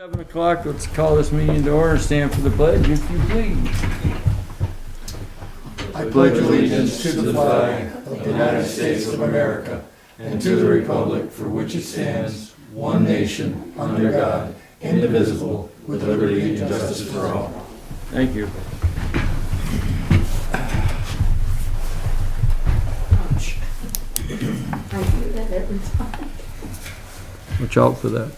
7 o'clock, let's call this meeting to order. Stand for the pledge, if you please. I pledge allegiance to the flag of the United States of America and to the republic for which it stands, one nation, under God, indivisible, with liberty and justice for all. Thank you. I do that every time. Watch out for that.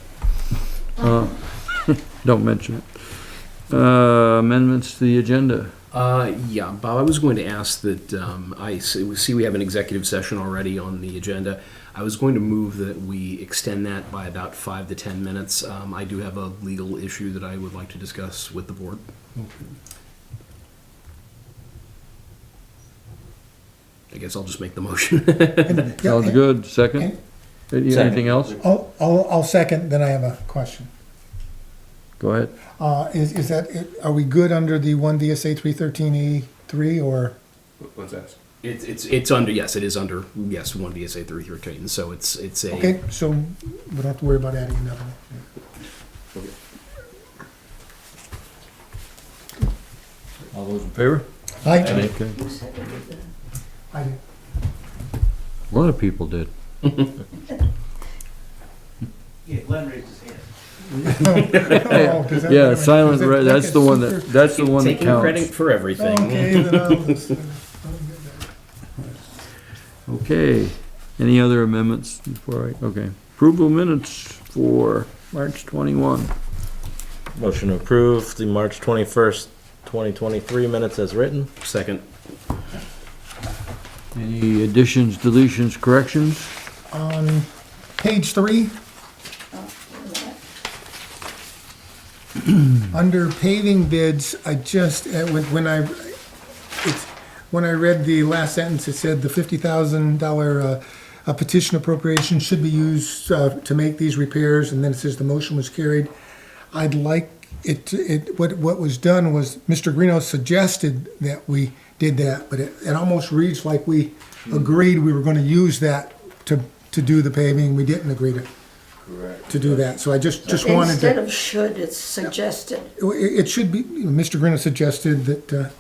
Don't mention it. Amendments to the agenda. Yeah, Bob, I was going to ask that, I see we have an executive session already on the agenda. I was going to move that we extend that by about 5 to 10 minutes. I do have a legal issue that I would like to discuss with the board. I guess I'll just make the motion. Sounds good. Second? Anything else? I'll second, then I have a question. Go ahead. Is that, are we good under the 1 DSA 313E3 or? What's that? It's under, yes, it is under, yes, 1 DSA 313, so it's a. Okay, so we don't have to worry about adding another one. All those in favor? Aye. Okay. Who seconded that? I did. A lot of people did. Yeah, Glenn raised his hand. Oh, does that- Yeah, silent, is that right, like that's a the one super- that's the one that Taking credit counts. for everything. Okay, then I'll just. Okay. Any other amendments before I, okay. Approval minutes for March 21. Motion to approve the March 21st, 2023 minutes as written. Second. Any additions, deletions, corrections? On page 3, Oh, wait a minute. under paving bids, I just, when I read the last sentence, it said the $50,000 petition appropriation should be used to make these repairs, and then it says the motion was carried. I'd like what was done was, Mr. Greeno suggested that we did that, but it almost reads like we agreed we were gonna use that to do the paving. We didn't agree to do that, so I just wanted Instead to. of should, it's suggested. It should be, Mr. Greeno suggested that the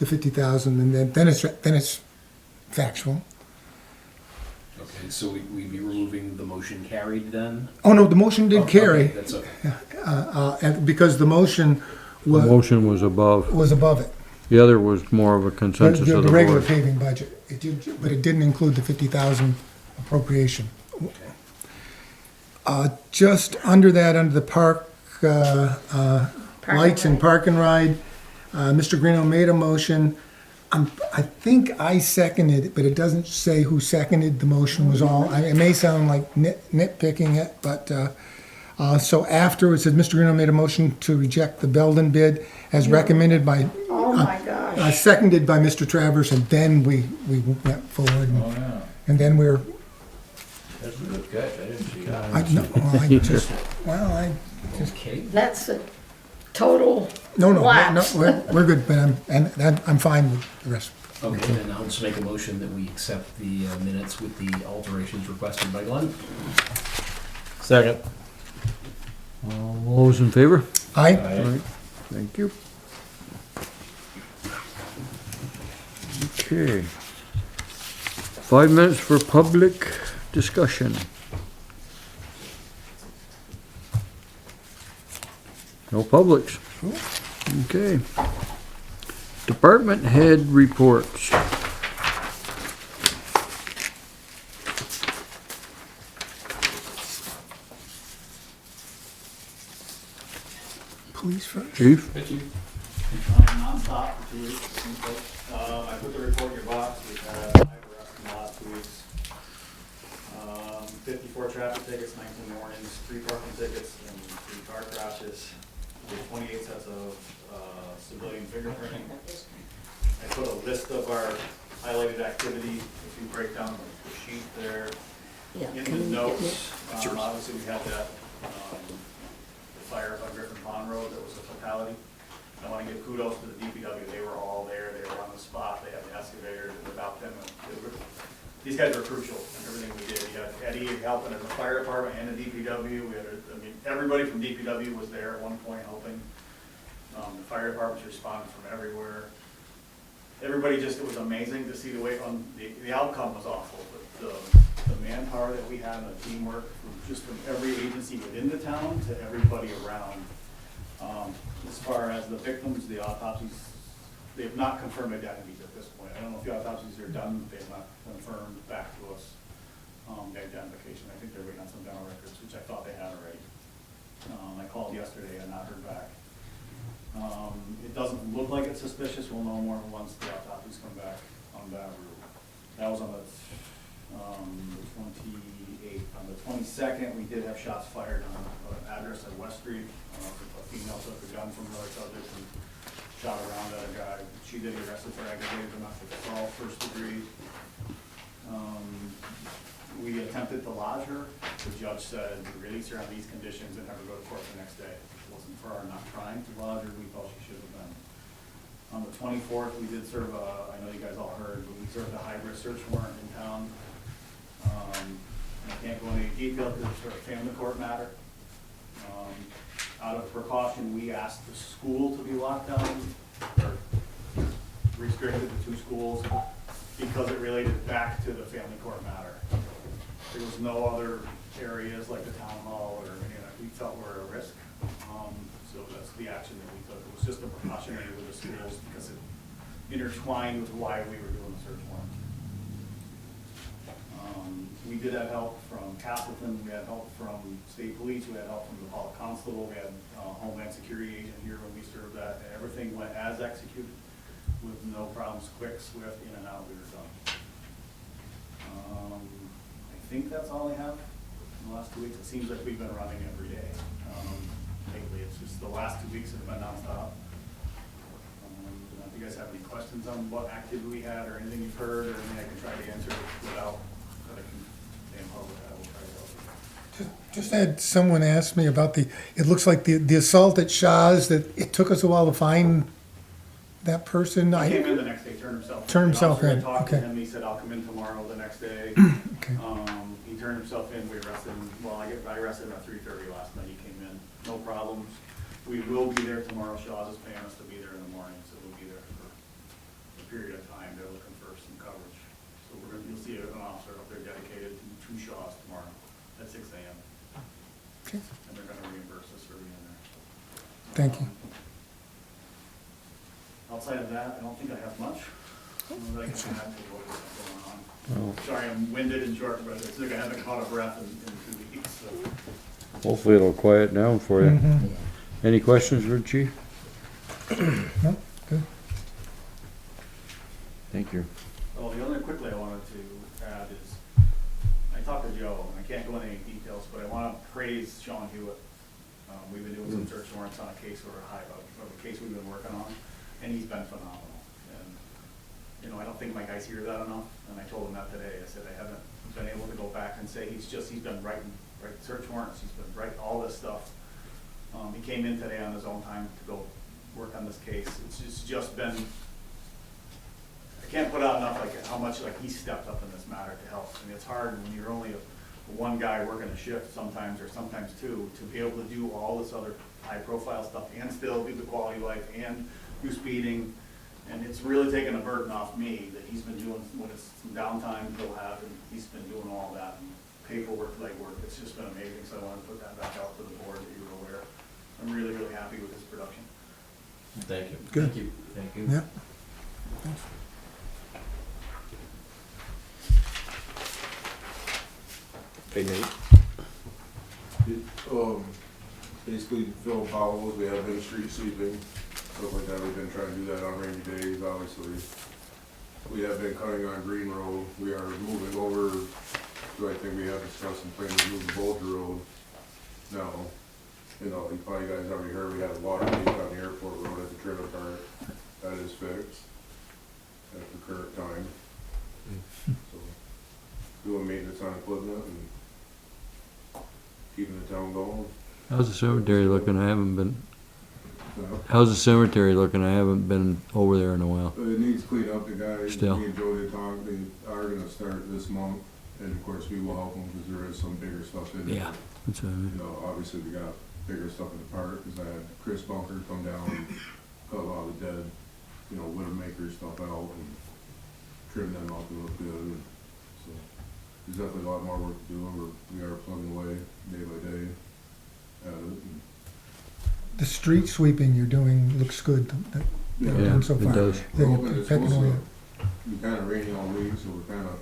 50,000, and then it's factual. Okay, so we'd be removing the motion carried then? Oh, no, the motion did carry, Okay, that's okay. and because the motion The was motion was above. above it. The other was more of a consensus of The the regular board. paving budget, it did, but it didn't include the 50,000 appropriation. Just under that, under the park, lights and park and ride, Mr. Greeno made a motion. I think I seconded it, but it doesn't say who seconded the motion was all. It may sound like nitpicking it, but, so after it says Mr. Greeno made a motion to reject the Belden bid as recommended by, Oh, my gosh. seconded by Mr. Travers, and then we went forward. And then we're, That's a good catch, I didn't see that. I just, Okay. That's a total no, lapse. we're good, but I'm fine with the rest. Okay, then I'll just make a motion that we accept the minutes with the alterations requested by Glenn. Second. All those in favor? Aye. Right. Thank you. Okay. 5 minutes for public discussion. No publics. Okay. Department head reports. Police first. Chief? On top for 2 weeks. I put the report in your box. We've had 5 arrests in the last 2 weeks. 54 traffic tickets, 19 warnings, 3 parking tickets, and 3 car crashes. We did 28 sets of civilian fingerprinting. I put a list of our highlighted activity, if you break down the sheet there. Yeah, In can the we get notes, obviously we had that, the fire on Griffin Pond Road, that was a fatality. I want to give kudos to the DPW, they were all there, they were on the spot, they had the excavator, about 10 minutes. these guys are crucial in everything we did. You had Eddie helping in the fire department and the DPW. We had, everybody from DPW was there at one point helping. The fire departments responded from everywhere. Everybody just, it was amazing to see the way, the outcome was awful, but the manpower that we had and the teamwork from every agency within the town to everybody around. As far as the victims, the autopsies, they have not confirmed identities at this point. I don't know if the autopsies are done, they have not confirmed back to us the identification. I think they're waiting on some dental records, which I thought they had already. I called yesterday and not heard back. It doesn't look like it's suspicious. We'll know more once the autopsies come back on that route. That was on the 28th. On the 22nd, we did have shots fired on an address at West Street. A female took a gun from another subject and shot around at a guy. She did get arrested for aggravated domestic assault, first degree. We attempted to lodge her. The judge said, release her on these conditions and have her go to court the next day. It wasn't for our not trying to lodge her, we thought she should have been. On the 24th, we did serve I know you guys all heard, but we served a hybrid search warrant in town. And I can't go into any detail because it's sort of family court matter. Out of precaution, we asked the school to be locked down, or restricted to 2 schools, because it related back to the family court matter. There was no other areas like the town hall or any that we felt were a risk. So that's the action that we took. It was just a precautionary with the schools because it intertwined with why we were doing the search warrant. We did have help from Castleton, we had help from state police, we had help from the Pollock Constable, we had Homeland Security agent here when we served that, and everything went as executed with no problems, quick, swift, in and out, we were done. I think that's all I have in the last 2 weeks. It seems like we've been running every day. Lately, it's just the last 2 weeks have been nonstop. If you guys have any questions on what activity we had or anything you've heard or anything I can try to answer without that I can stay in public, I will try to help you. Just had someone ask me about it looks like the assault at Shaw's, that it took us a while to find that person. He came in the next day, turned himself in. Turned himself The officer in, had talked to okay. him, he said, I'll come in tomorrow the next day. Okay. He turned himself in, we arrested him, well, I arrested him at 3:30 last night, he came in, no problems. We will be there tomorrow, Shaw's is paying us to be there in the morning, so we'll be there for a period of time, they're looking for some coverage. So you'll see an officer up there dedicated to Shaw's tomorrow at 6 a.m. Okay. And they're gonna reimburse us for being there. Thank you. Outside of that, I don't think I have much. I can add to what was going on. Well, Sorry, I'm winded and short, but it's like I haven't caught a breath in 2 weeks, so. hopefully it'll quiet down for you. Mhm. Any questions for the chief? No? Good. Thank you. Oh, the other quickly I wanted to add is, I talked to Joe, and I can't go into any details, but I want to praise Sean Hewitt. We've been doing some search warrants on a case of a case we've been working on, and he's been phenomenal. And, you know, I don't think my guys hear that enough, and I told him that today. I said I haven't been able to go back and say he's been writing search warrants, he's been writing all this stuff. He came in today on his own time to go work on this case. It's just been, I can't put out enough like how much like he stepped up in this matter to help. I mean, it's hard when you're only one guy working a shift sometimes, or sometimes 2, to be able to do all this other high profile stuff and still do the quality of life and do speeding. And it's really taken a burden off me that he's been doing when it's some downtime he'll have, and he's been doing all that and paperwork, legwork. It's just been amazing. So I wanted to put that back out to the board that you were aware. I'm really, really happy with his production. Thank you. Good. Thank you. Thank you. Yeah. Hey, Nate. Basically fill potholes, we have been street sweeping, stuff like that, we've been trying to do that on rainy days, obviously. We have been cutting on Green Road, we are moving over, so I think we have discussed and planned to move the Bolger Road now. You know, you probably guys already heard, we had a water leak on the airport road at the trailer park, that is fixed at the current time. So, doing maintenance on equipment and keeping the town going. How's the cemetery looking? I haven't been How's the cemetery looking? I haven't been over there in a while. It needs clean up. The guys, Still. me and Jody talked, they are gonna start this month, and of course, we will help them, because there is some bigger stuff in there. Yeah. That's all right. You know, obviously, we got bigger stuff in the park, because I had Chris Bunker come down and cut a lot of the dead, you know, widowmaker stuff out, and trim them up to look good, and so, there's definitely a lot more work to do, and we are plugging away day by day at it, and The street sweeping you're doing looks good, that you've Yeah, done so it far. does. They're We're hoping it's pecking supposed away. to be kind of rainy all week, so we're kind of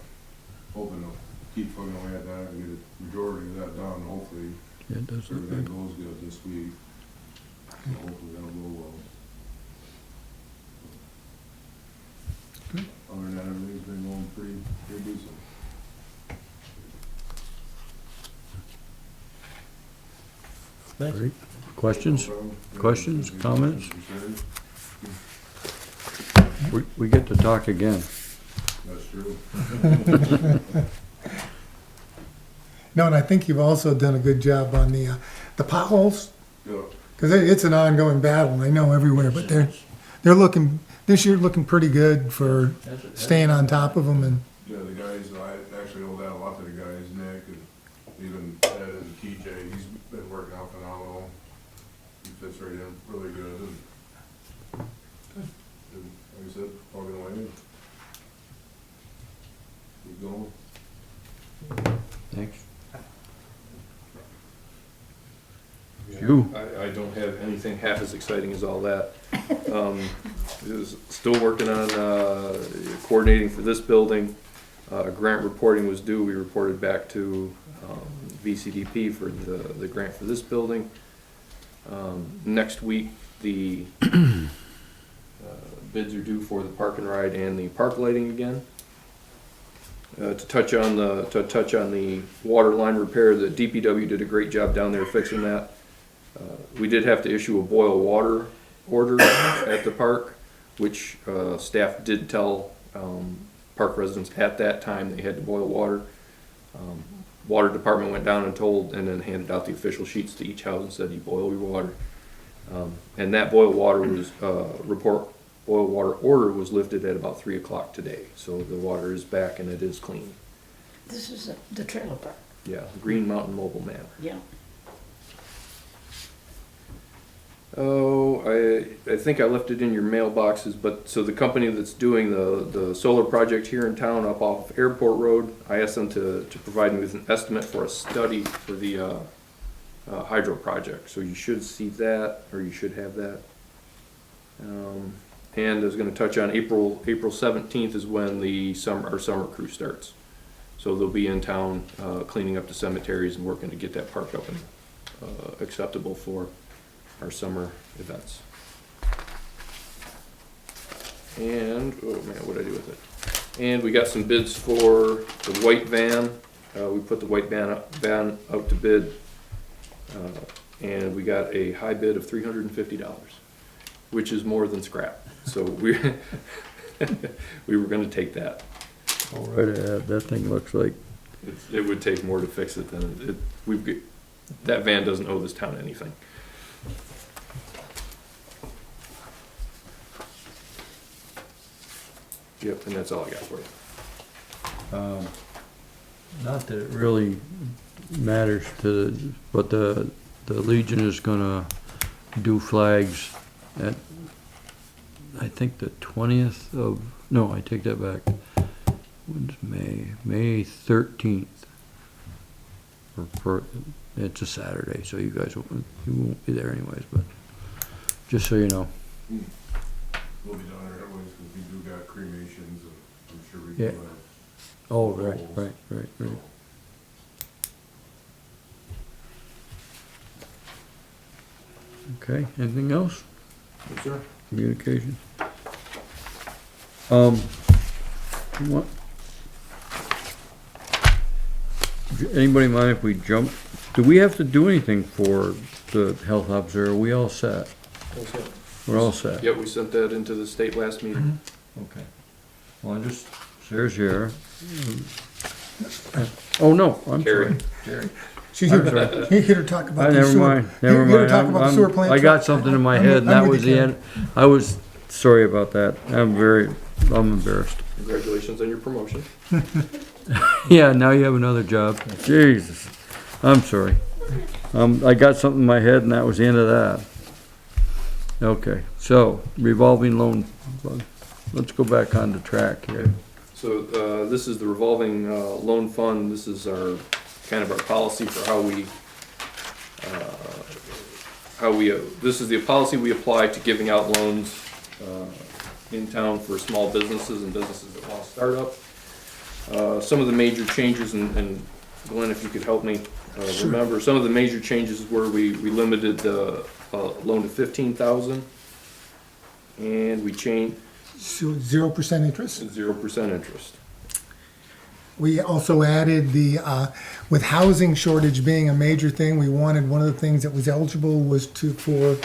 hoping to keep plugging away at that and get a majority of that done. Hopefully, Yeah, it does look everything good. goes good this week. So hopefully that'll go well. Good. Other than that, everything's been going pretty decent. Great. Questions? No problem. Questions, comments? Concerns? We get to talk again. That's true. No, and I think you've also done a good job on the potholes, Yeah. because it's an ongoing battle, I know everywhere, but they're looking, this year looking pretty good for staying on top of them, and Yeah, the guys, I actually owe that a lot to the guys, Nick, and even Ed and TJ, he's been working out phenomenal. He fits right in really good, and like I said, plugging away. Keep going. Thanks. You? I don't have anything half as exciting as all that. Is still working on coordinating for this building. Grant reporting was due. We reported back to VCDP for the grant for this building. Next week, the bids are due for the park and ride and the park lighting again. To touch on the water line repair, the DPW did a great job down there fixing that. We did have to issue a boil water order at the park, which staff did tell park residents at that time they had to boil water. Water department went down and then handed out the official sheets to each house and said, you boil your water. And that boil water order was lifted at about 3 o'clock today. So the water is back and it is clean. This is the trailer park, Yeah, Green Mountain Mobile Manor. yeah. Oh, I think I left it in your mailboxes, but so the company that's doing the solar project here in town up off Airport Road, I asked them to provide me with an estimate for a study for the hydro project. So you should see that, or you should have that. And I was gonna touch on April 17th is when our summer crew starts. So they'll be in town cleaning up the cemeteries and working to get that park up and acceptable for our summer events. And, oh man, what'd I do with it? And we got some bids for the white van. We put the white van out to bid. And we got a high bid of $350, which is more than scrap. So we were gonna take that. All right, that thing looks like, It would take more to fix it than that van doesn't owe this town anything. Yep, and that's all I got for you. not that it really matters but the Legion is gonna do flags at, I think the 20th of, no, I take that back. When's May 13th. It's a Saturday, so you guys won't be there anyways, but just so you know. We'll be down there anyways, because we do got cremations, and I'm sure we Yeah. do have. Oh, right. Okay, anything else? Yes, sir. Communication? What? Anybody mind if we jump? Do we have to do anything for the health officer? Are we all set? We're all set? Yep, we sent that into the state last meeting. Okay. Well, I just, there's your, oh, no, I'm sorry. Carrie. Jerry. She's here to talk about the Never sewer. mind, never Here to mind. talk about the sewer plant. I got something in my I'm- head, I'm and that with was you, the Ken. end. Sorry about that. I'm embarrassed. Congratulations on your promotion. Yeah, now you have another job. Jesus, I'm sorry. I got something in my head, and that was the end of that. Okay, so revolving loan fund. Let's go back on the track here. So, this is the revolving, loan fund. This is our, kind of our policy for this is the policy we apply to giving out loans, in town for small businesses and businesses that want to start up. Some of the major changes, and Glenn, if you could help me, remember, some of the major changes were we limited the, loan to 15,000. And we changed 0% interest. 0% interest. We also added with housing shortage being a major thing, we wanted, one of the things that was eligible was for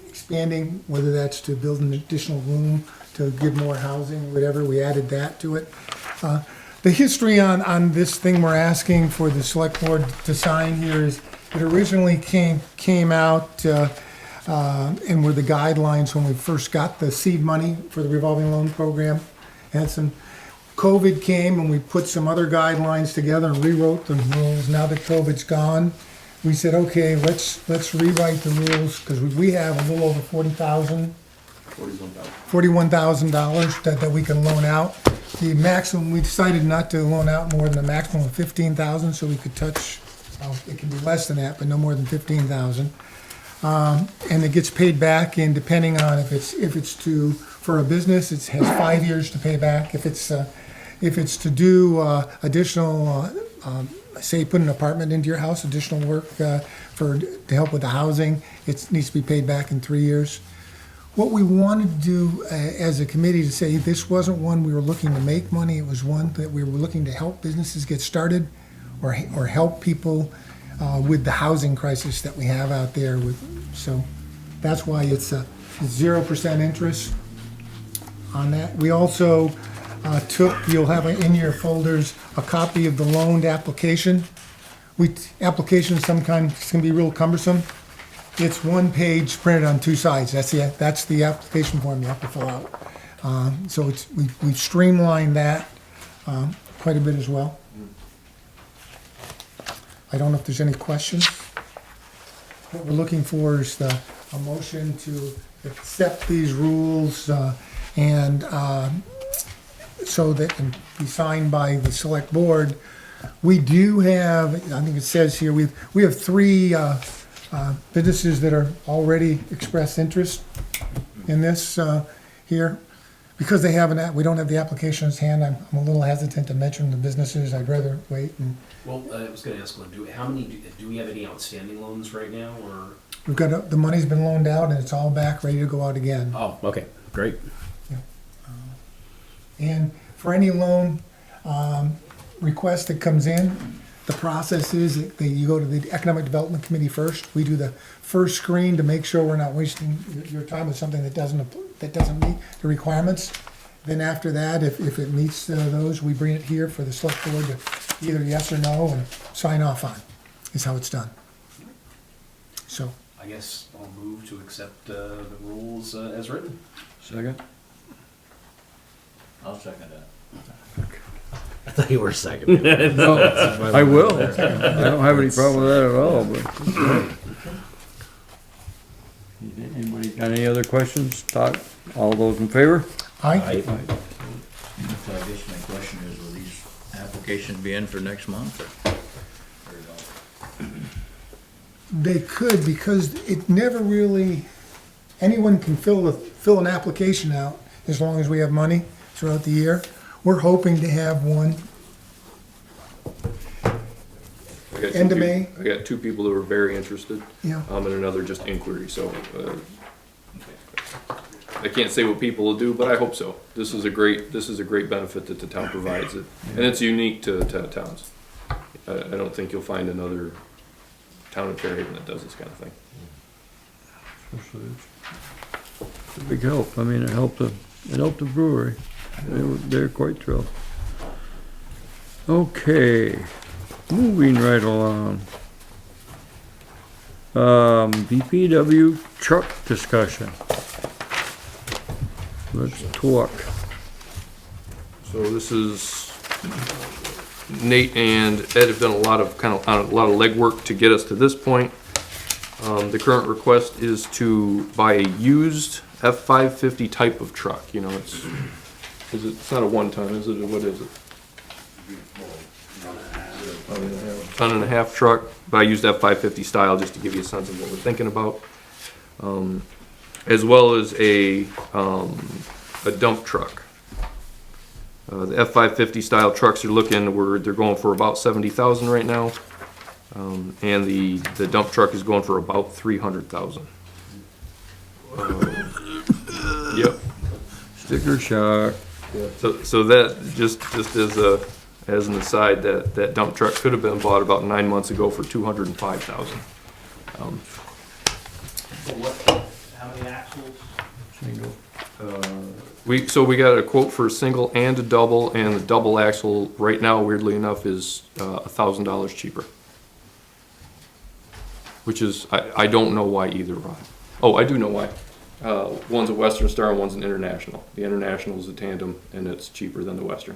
expanding, whether that's to build an additional room, to give more housing, whatever, we added that to it. The history on this thing we're asking for the select board to sign here is, it originally came out, and were the guidelines when we first got the seed money for the revolving loan program. Had some, COVID came and we put some other guidelines together and rewrote the rules. Now that COVID's gone, we said, okay, let's rewrite the rules, because we have a little over $41,000 that we can loan out. The maximum, we decided not to loan out more than a maximum of 15,000, so we could touch, it can be less than that, but no more than 15,000. And it gets paid back in, depending on if it's for a business, it has 5 years to pay back. If it's to do additional, say put an apartment into your house, additional work to help with the housing, it needs to be paid back in 3 years. What we wanted to do as a committee to say, this wasn't one we were looking to make money, it was one that we were looking to help businesses get started, or help people with the housing crisis that we have out there. So that's why it's a 0% interest on that. We also you'll have in your folders a copy of the loaned application. Applications sometimes can be real cumbersome. It's one page printed on 2 sides. That's the application form you have to fill out. So we've streamlined that quite a bit as well. I don't know if there's any questions. What we're looking for is a motion to accept these rules and so that can be signed by the select board. We do have, I think it says here, we have 3 businesses that are already expressed interest in this here. Because we don't have the applications hand, I'm a little hesitant to mention the businesses. I'd rather wait. Well, I was gonna ask, do we have any outstanding loans right now, or? We've got, the money's been loaned out and it's all back, ready to go out again. Oh, okay, great. And for any loan request that comes in, the process is that you go to the Economic Development Committee first. We do the first screen to make sure we're not wasting your time with something that doesn't meet the requirements. Then after that, if it meets those, we bring it here for the select board to either yes or no and sign off on, is how it's done. So. I guess I'll move to accept the rules as written. Second? I'll second that. I thought you were second. No, I will. I don't have any problem with that at all, but. Anybody got any other questions? Todd, all those in favor? Aye. So I guess my question is, will these applications be in for next month or no? They could, because it never really, anyone can fill an application out as long as we have money throughout the year. We're hoping to have one end of May. I got 2 people that were very interested, Yeah. and another just inquiry, so, I can't say what people will do, but I hope so. This is a great benefit that the town provides it, and it's unique to towns. I don't think you'll find another town in Fairhaven that does this kind of thing. It's a big help. I mean, it helped the brewery. They're quite thrilled. Okay, Moving right along. DPW Truck Discussion. Let's talk. So this is, Nate and Ed have done a lot of legwork to get us to this point. The current request is to buy a used F-550 type of truck. You know, it's not a one-ton, is it? What is it? Ton and a half truck, but I used F-550 style just to give you a sense of what we're thinking about. As well as a dump truck. The F-550 style trucks are they're going for about 70,000 right now. And the dump truck is going for about 300,000. Yep. Sticker shock. So that just as an aside, that dump truck could have been bought about 9 months ago for 205,000. How many axles? Single. We got a quote for a single and a double, and the double axle right now, weirdly enough, is $1,000 cheaper. Which is, I don't know why either, Ron. Oh, I do know why. One's a Western Star and one's an International. The International is a tandem, and it's cheaper than the Western.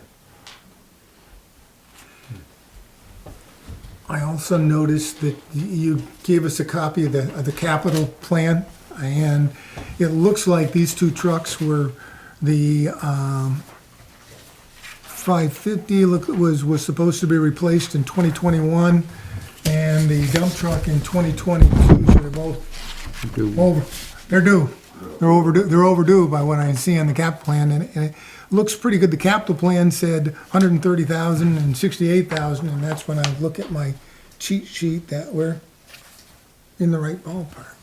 I also noticed that you gave us a copy of the capital plan, and it looks like these two trucks were the 550 was supposed to be replaced in 2021, and the dump truck in 2022. So they're both over. They're due. They're overdue. They're overdue by what I see on the cap plan, and it looks pretty good. The capital plan said 130,000 and 68,000, and that's when I look at my cheat sheet that we're in the right ballpark.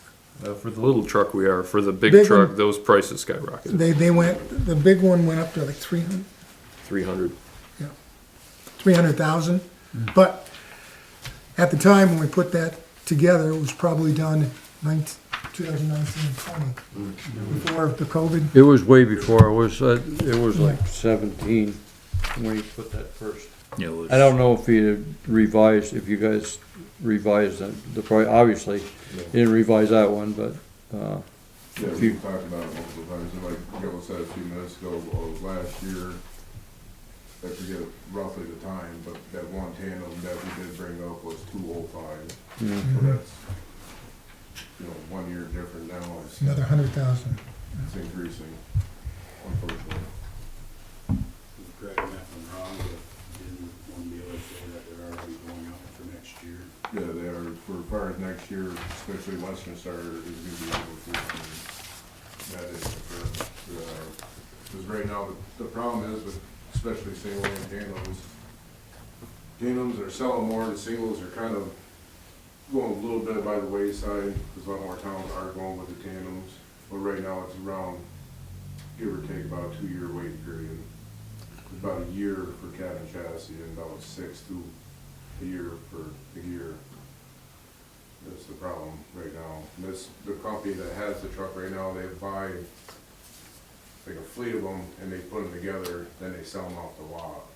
For the little truck we are. For the big Big truck, one. those prices skyrocketed. The big one went up to like 300. 300. 300,000. But at the time when we put that together, it was probably done in 2019-20, before the COVID. It was way before, it was like 17 when you put that first. It was, I don't know if you revised, if you guys revised the price, obviously, you didn't revise that one, but, Yeah, If we you- talked about it multiple times, and like Gil said a few minutes ago, last year, I forget roughly the time, but that one tandem that we did bring up was 205. So that's, 1 year different now, Another 100,000. it's increasing, unfortunately. Correct me if I'm wrong, but didn't one dealer say that they're already going out for next year? Yeah, they are, for as far as next year, especially Western Star is gonna be able to, that is confirmed. Because right now, the problem is with especially single and tandems are selling more, the singles are kind of going a little bit by the wayside, because a lot more towns are going with the tandems. But right now, it's around, give or take, about a 2-year wait period. It's about a year for cab and chassis, and about 6 to a year for the gear. That's the problem right now. And the company that has the truck right now, they buy like a fleet of them, and they put them together, then they sell them off the lot.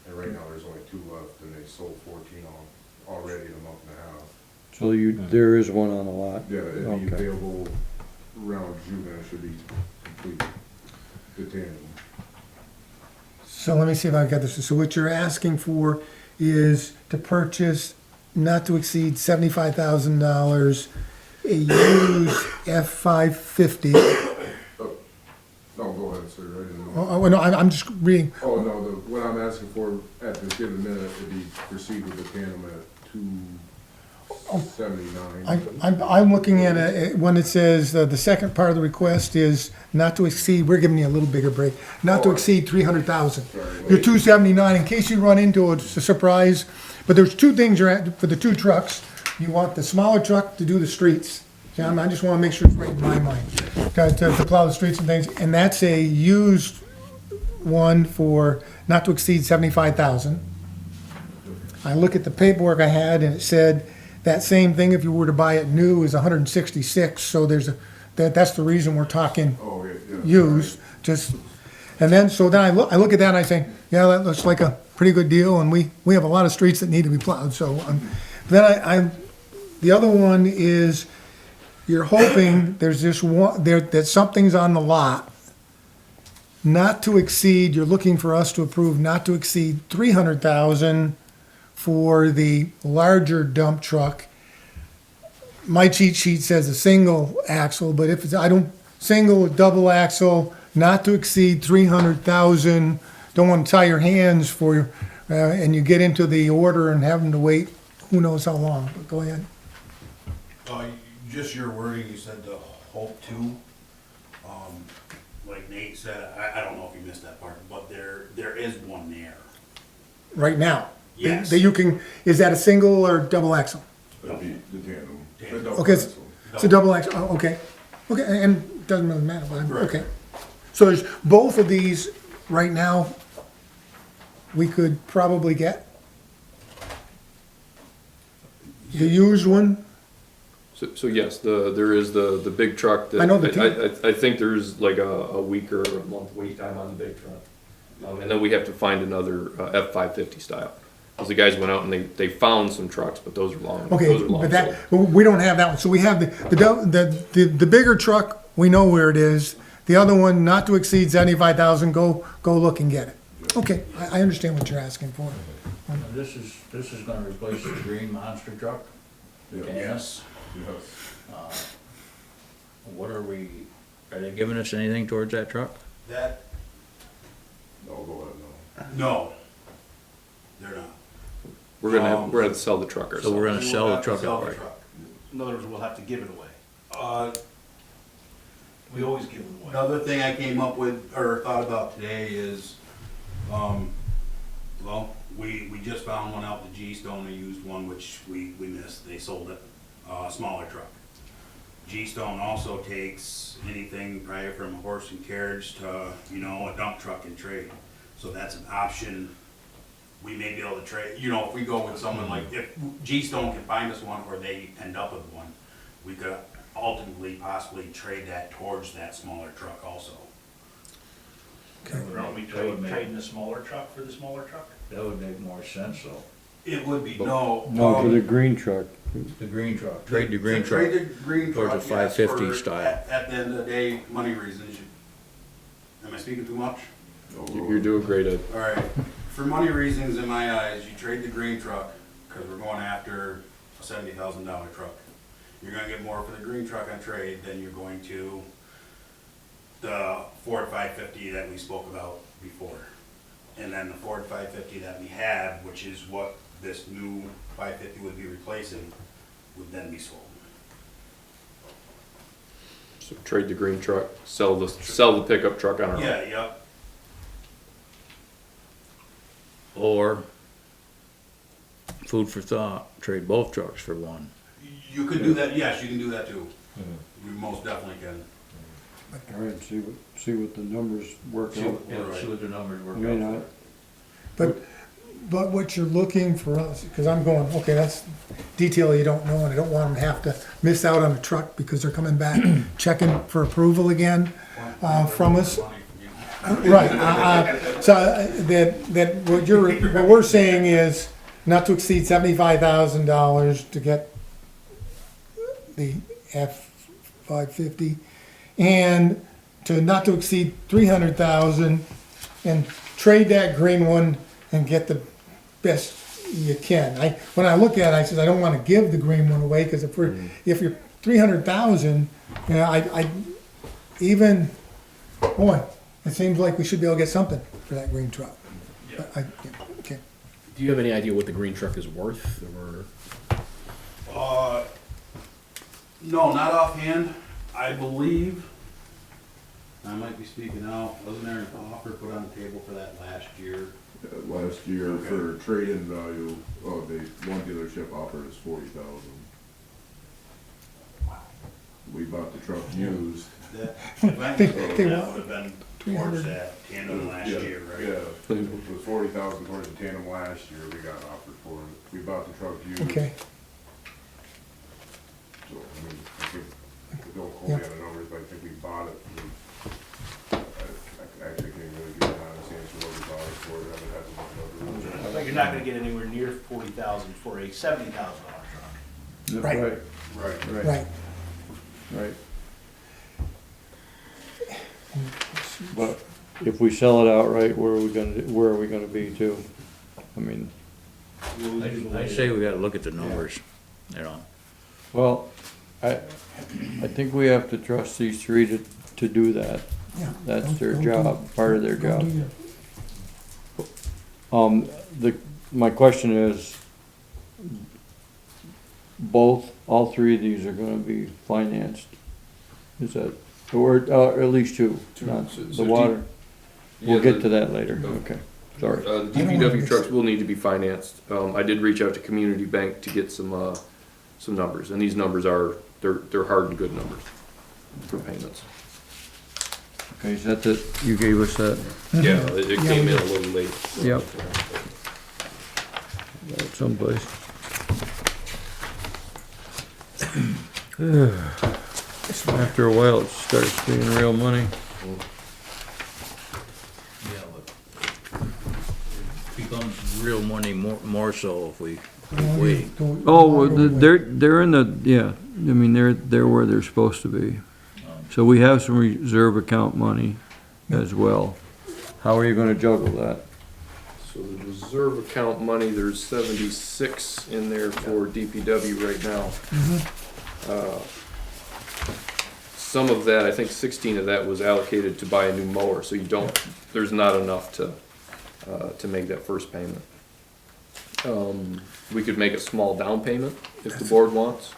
And right now, there's only 2 left, and they sold 14 already in a month and a half. so there is one on the lot. Yeah, it'd be Okay. available around June, and it should be complete, the tandem. So let me see if I got this. So what you're asking for is to purchase not to exceed $75,000 a used F-550. No, go ahead, sir, I didn't know. Oh, no, I'm just reading. Oh, no, what I'm asking for at this given minute would be proceed with the tandem at 279. I'm looking at one that says, the second part of the request is not to exceed, we're giving you a little bigger break, not to exceed 300,000. Sorry, You're 279, in case you run into it, it's a surprise, but there's 2 things you're at, for the 2 trucks. You want the smaller truck to do the streets. John, I just wanna make sure it's right in my mind, to plow the streets and things, and that's a used one for not to exceed 75,000. I look at the paperwork I had, and it said that same thing, if you were to buy it new, is 166, so that's the reason we're talking Oh, yeah. used, just, and then, so then I look at that and I say, yeah, that looks like a pretty good deal, and we have a lot of streets that need to be plowed, so, then the other one is, you're hoping there's this one, that something's on the lot not to exceed, you're looking for us to approve not to exceed 300,000 for the larger dump truck. My cheat sheet says a single axle, but if it's, single or double axle, not to exceed 300,000. Don't want to tie your hands for, and you get into the order and have them to wait who knows how long, but go ahead. Just your wording, you said the hope to, like Nate said, I don't know if you missed that part, but there is one there. Right now. Yes. That you can, is that a single or double axle? That'd be the tandem. Tandem. The double Okay, axle. it's a double axle, oh, okay. Okay, and it doesn't really matter, but, Right. okay. So there's both of these right now, we could probably get? The used one? So yes, there is the big truck that. I know the I think there's like a week or a month wait time on the big truck. And then we have to find another F-550 style. Because the guys went out and they found some trucks, but those are long. Okay, those are long but that, sold. we don't have that one, so we have the bigger truck, we know where it is. The other one, not to exceed 75,000, go look and get it. Okay, I understand what you're asking for. This is gonna replace the green monster truck? Yeah. Yes. Yes. Are they giving us anything towards that truck? That, No, go ahead, no, they're not. We're gonna have to sell the truck ourselves. So we're gonna We will sell the have to truck sell the outright? truck. In other words, we'll have to give it away. We always give them away. Another thing I came up with, or thought about today is, well, we just found one out, the G-Stone, they used one, which we missed, they sold it, smaller truck. G-Stone also takes anything probably from a horse and carriage to, a dump truck and trade. So that's an option, we may be able to trade, if we go with someone like, if G-Stone can find us one or they end up with one, we could ultimately possibly trade that towards that smaller truck also. Aren't we trading the smaller truck for the smaller truck? That would make more sense, though. It would be, no. No, for the green truck. The green truck, trade the green truck. Trade the green towards truck, a yes, 550 for- style. At the end of the day, money reasons. Am I speaking too much? You're doing great, Ed. All right, for money reasons, in my eyes, you trade the green truck, because we're going after a $70,000 truck. You're gonna get more for the green truck on trade than you're going to the Ford 550 that we spoke about before. And then the Ford 550 that we have, which is what this new 550 would be replacing, would then be sold. So trade the green truck, sell the pickup truck on our own. Yeah, yep. Or, food for thought, trade both trucks for one. You could do that, yes, you can do that too. You most definitely can. All right, see what the numbers work out. Yeah, see what the numbers work I mean, out But what you're looking for us, because I'm going, okay, that's detail you don't know, and I don't want them to have to miss out on a truck because they're coming back checking for approval again from us. Right, so that what we're saying is not to exceed $75,000 to get the F-550, and to not to exceed 300,000, and trade that green one and get the best you can. When I look at it, I said, I don't wanna give the green one away, cause if you're 300,000, boy, it seems like we should be able to get something for that green truck. Yeah. Okay. Do you have any idea what the green truck is worth, or? No, not offhand. I believe, I might be speaking out, wasn't there an offer put on the table for that last year? Last year Okay. for trade-in value, one dealership offered us 40,000. We bought the truck used. That, that They would want have been 300. towards that tandem last Yeah, year, right? Yeah, it was 40,000 towards the tandem last year, we got offered for it. We bought the truck used. Okay, So, I think, don't quote me on the numbers, but I think we bought it. I actually can't really give you an honest answer what we bought it before then, we'd have to look at other. But you're not gonna get anywhere near 40,000 for a $70,000 truck. Right. Right. Right. Right. But if we sell it outright, where are we gonna be too? I mean, I say we gotta look at the numbers, you know. well, I think we have to trust these three to do that. Yeah. That's their Don't job, part of their Don't job. do your- My question is, all three of these are gonna be financed? Is that, or, at least two, not So the water? We'll Yeah, get to that later, okay, sorry. The I don't wanna DPW mix- trucks will need to be financed. I did reach out to Community Bank to get some numbers, and these numbers they're hard and good numbers for payments. Okay, is that you gave us that? Yeah, it Yeah, came we in a did. little late. Yep. Got it someplace. After a while, it starts being real money. Yeah, but it becomes real money more so if we don't do- wait. don't- Oh, well, don't wait. they're in the, yeah, I mean, they're where they're supposed to be. So we have some reserve account money as well. How are you gonna juggle that? So the reserve account money, there's 76 in there for DPW right now. Some of that, I think 16 of that was allocated to buy a new mower, so there's not enough to make that first payment. We could make a small down payment if the board wants.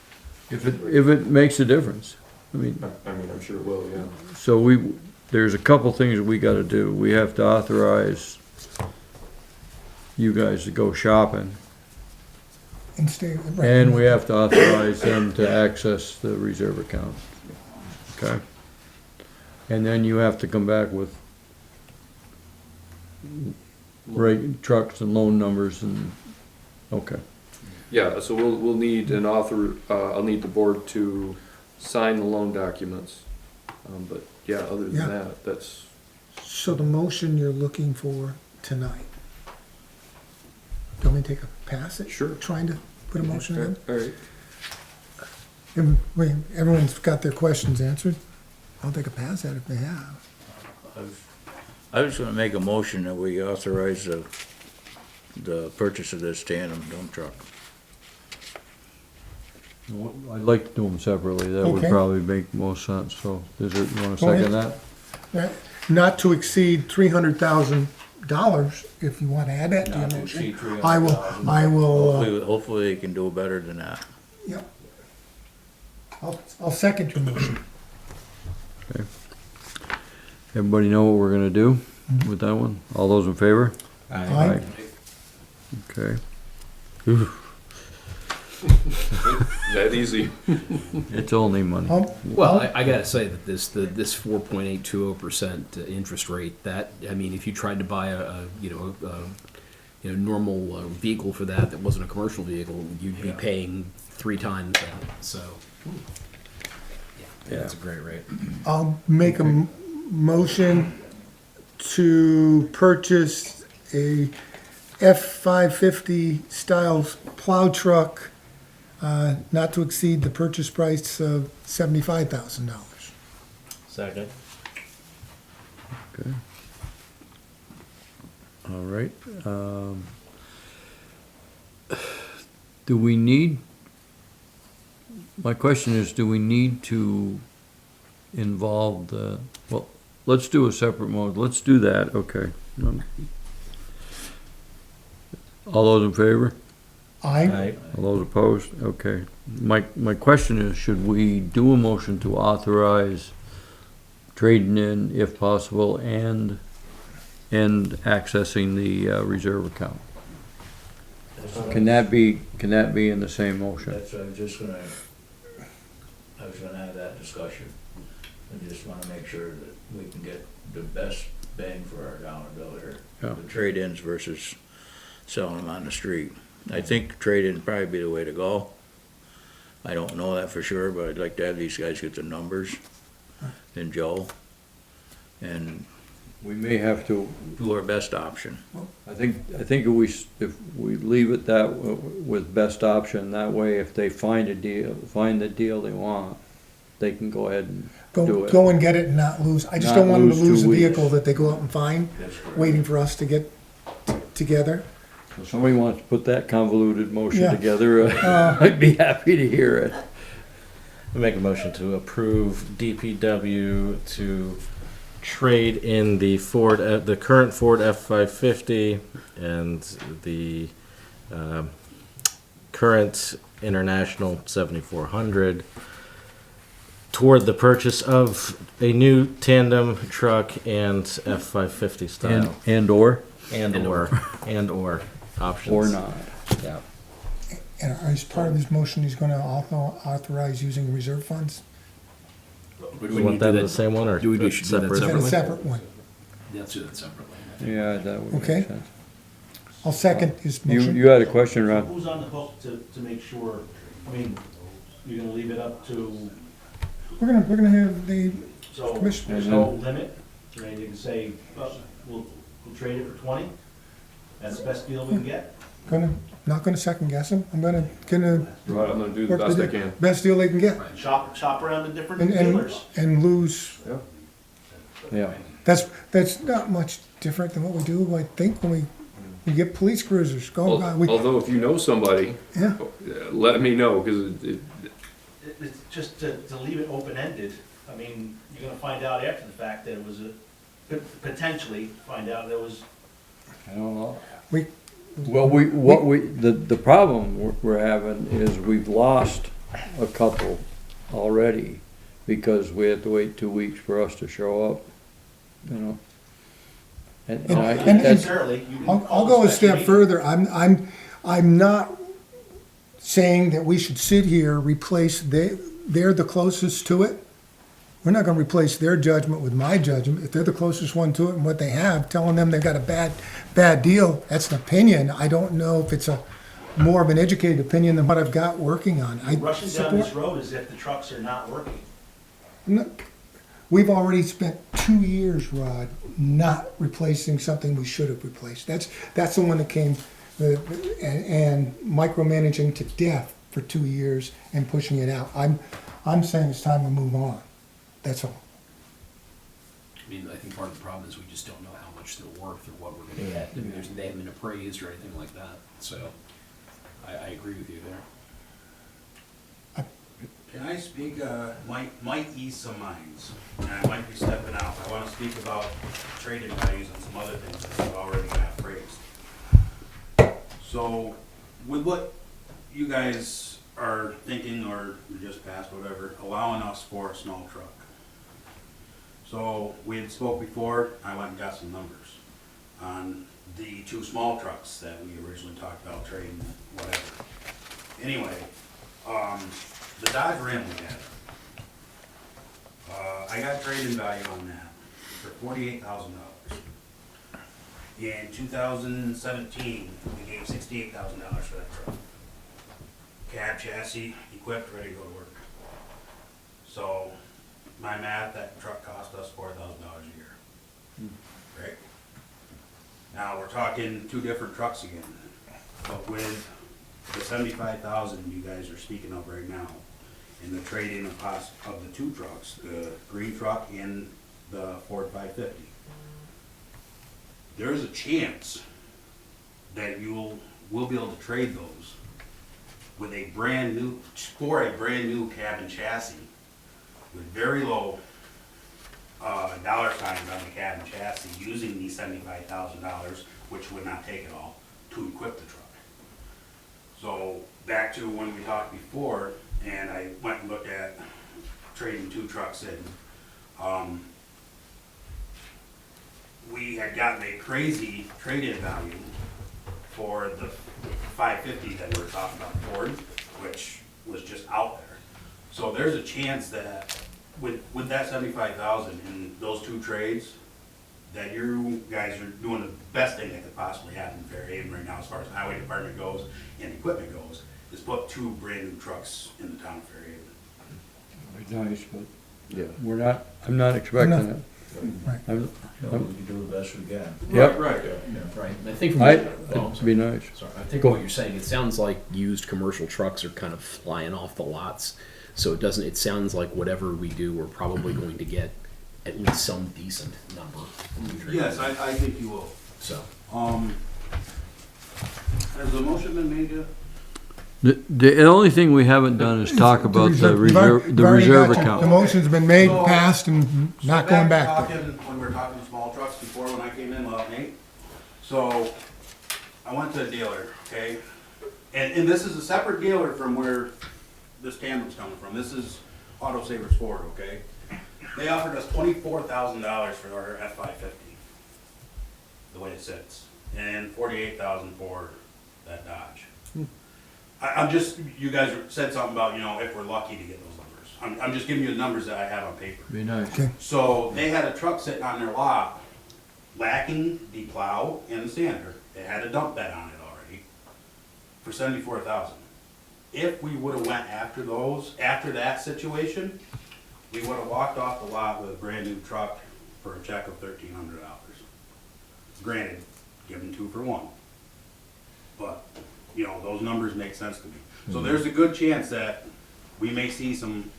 If it makes a difference. I mean, I mean, I'm sure it will, yeah. so there's a couple things we gotta do. We have to authorize you guys to go shopping, And stay, right. and we have to authorize them to access the reserve account. Okay? And then you have to come back with trucks and loan numbers and, okay. Yeah, so we'll need I'll need the board to sign the loan documents. But yeah, other than Yeah. that, that's, So the motion you're looking for tonight. Do you want me to take a pass at Sure. trying to put a motion in? all right. Everyone's got their questions answered. I'll take a pass at it if they have. I was gonna make a motion that we authorize the purchase of this tandem dump truck. I'd like to do them separately. That would Okay. probably make most sense. So, you wanna Go ahead. second that? Right. Not to exceed $300,000, if you want to add that to your Not to motion. exceed I will, $300,000. Hopefully they can do better than that. yep. I'll second your motion. Everybody know what we're gonna do with that one? All those in favor? Aye. Okay. That easy. It's only money. Well, I gotta say that this 4.820% interest rate, that, I mean, if you tried to buy a normal vehicle for that wasn't a commercial vehicle, you'd be paying 3 times that, so. Yeah, that's a great rate. I'll make a motion to purchase a F-550 style plow truck, not to exceed the purchase price of $75,000. Second. Okay. All right. Do we need, my question is, do we need to involve well, let's do a separate mode. Let's do that, okay. All those in favor? Aye. All those opposed? Okay. My question is, should we do a motion to authorize trading in, if possible, and accessing the reserve account? Can that be in the same motion? That's what I was gonna have that discussion. I just wanna make sure that we can get the best bang for our dollar bill here. Yeah. The trade-ins versus selling them on the street. I think trade-in would probably be the way to go. I don't know that for sure, but I'd like to have these guys get the numbers, and Joe, and we may have to, Do our best option. I think if we leave it that, with best option, that way if they find the deal they want, they can go ahead and do it. Go and get it and not lose. I just Not don't want them to lose 2 lose the weeks. vehicle that they go out and find, waiting for us to get together. If somebody wants to put that convoluted motion Yeah. together, I'd be happy to hear it. I make a motion to approve DPW to trade in the Ford, the current Ford F-550 and the current International 7400 toward the purchase of a new tandem truck and F-550 style. And/or And or options. or not. Yeah. And as part of his motion, he's gonna also authorize using reserve funds. Would Do you want that in the same one or Do we should do that separate? Is that a Separately? separate one? Let's do that separately. Yeah, that would Okay. make sense. I'll second his You motion. had a question, Ron? Who's on the hook to make sure, I mean, you're gonna leave it up to, We're gonna have the, so Commissioner. there's no limit? Right, you can say, we'll trade it for 20? That's the best deal we can get? not gonna second guess him. I'm gonna Right, I'm gonna do the work best the I can. best deal they can get. Shop around the different And, dealers. and lose. Yeah. That's not much different than what we do, I think, when we get police cruisers. Although if you know somebody, Yeah. let me know, because It's just to leave it open-ended. I mean, you're gonna find out after the fact that it was potentially find out there was, I don't know. We- The problem we're having is we've lost a couple already because we had to wait 2 weeks for us to show up, you know? And I, not And- necessarily. You can I'll call go a special step meeting. further. I'm not saying that we should sit here, they're the closest to it. We're not gonna replace their judgment with my judgment. If they're the closest one to it and what they have, telling them they've got a bad deal, that's an opinion. I don't know if it's more of an educated opinion than what I've got working on. I Rushing down support. this road as if the trucks are not working. No, we've already spent 2 years, Rod, not replacing something we should have replaced. That's the one that came, and micromanaging to death for 2 years and pushing it out. I'm saying it's time to move on. That's all. I mean, I think part of the problem is we just don't know how much they're worth or what we're gonna get. I mean, they haven't been appraised or anything like that, so I agree with you there. Can I speak, might ease some minds, and I might be stepping out. I wanna speak about trading values and some other things that have already got appraised. So, with what you guys are thinking, or you just passed, whatever, allowing us for a small truck. So, we had spoke before, I went and got some numbers on the 2 small trucks that we originally talked about trading, whatever. Anyway, the Dodge Ram we had, I got trade-in value on that for $48,000. In 2017, we gave $68,000 for that truck. Cab, chassis, equipped, ready to go to work. So, my math, that truck cost us $4,000 a year. Right? Now, we're talking 2 different trucks again, but with the $75,000 you guys are speaking of right now, and the trade-in of cost of the 2 trucks, the green truck and the Ford 550, there's a chance that we'll be able to trade those with a brand new cab and chassis with very low dollar signs on the cab and chassis, using these $75,000, which would not take it all, to equip the truck. So back to when we talked before, and I went and looked at trading 2 trucks in, we had gotten a crazy trade-in value for the 550 that we were talking about Ford, which was just out there. So there's a chance that with that 75,000 in those 2 trades, that you guys are doing the best thing that could possibly happen in Fairhaven right now as far as highway department goes and equipment goes, is put 2 brand new trucks in the town of Fairhaven. Nice, but yeah. I'm not expecting it. I'm- You know, we can do the best we can. Yep. Right. Right. And I think from It'd be nice. sorry, I think what you're saying, it sounds like used commercial trucks are kind of flying off the lots. So it doesn't, it sounds like whatever we do, we're probably going to get at least some decent number. Yes, I think you will. So, Has the motion been made yet? The only thing we haven't done is talk about the You've already reserve got your- The account. motion's been made, So- passed, and not going back. When we were talking small trucks before, when I came in without Nate, so I went to a dealer, okay? And this is a separate dealer from where this tandem's coming from. This is Auto Savers Ford, okay? They offered us $24,000 for our F-550, the way it sits, and $48,000 for that Dodge. I'm just, you guys said something about, you know, if we're lucky to get those numbers. I'm just giving you the numbers that I have on paper. Be nice. Okay. So they had a truck sitting on their lot lacking the plow and the sander. They had a dump bed on it already for $74,000. If we would've went after those, after that situation, we would've walked off the lot with a brand new truck for a check of $1,300. Granted, give them 2 for 1. But, you know, those numbers make sense to me. So there's a good chance that we may see some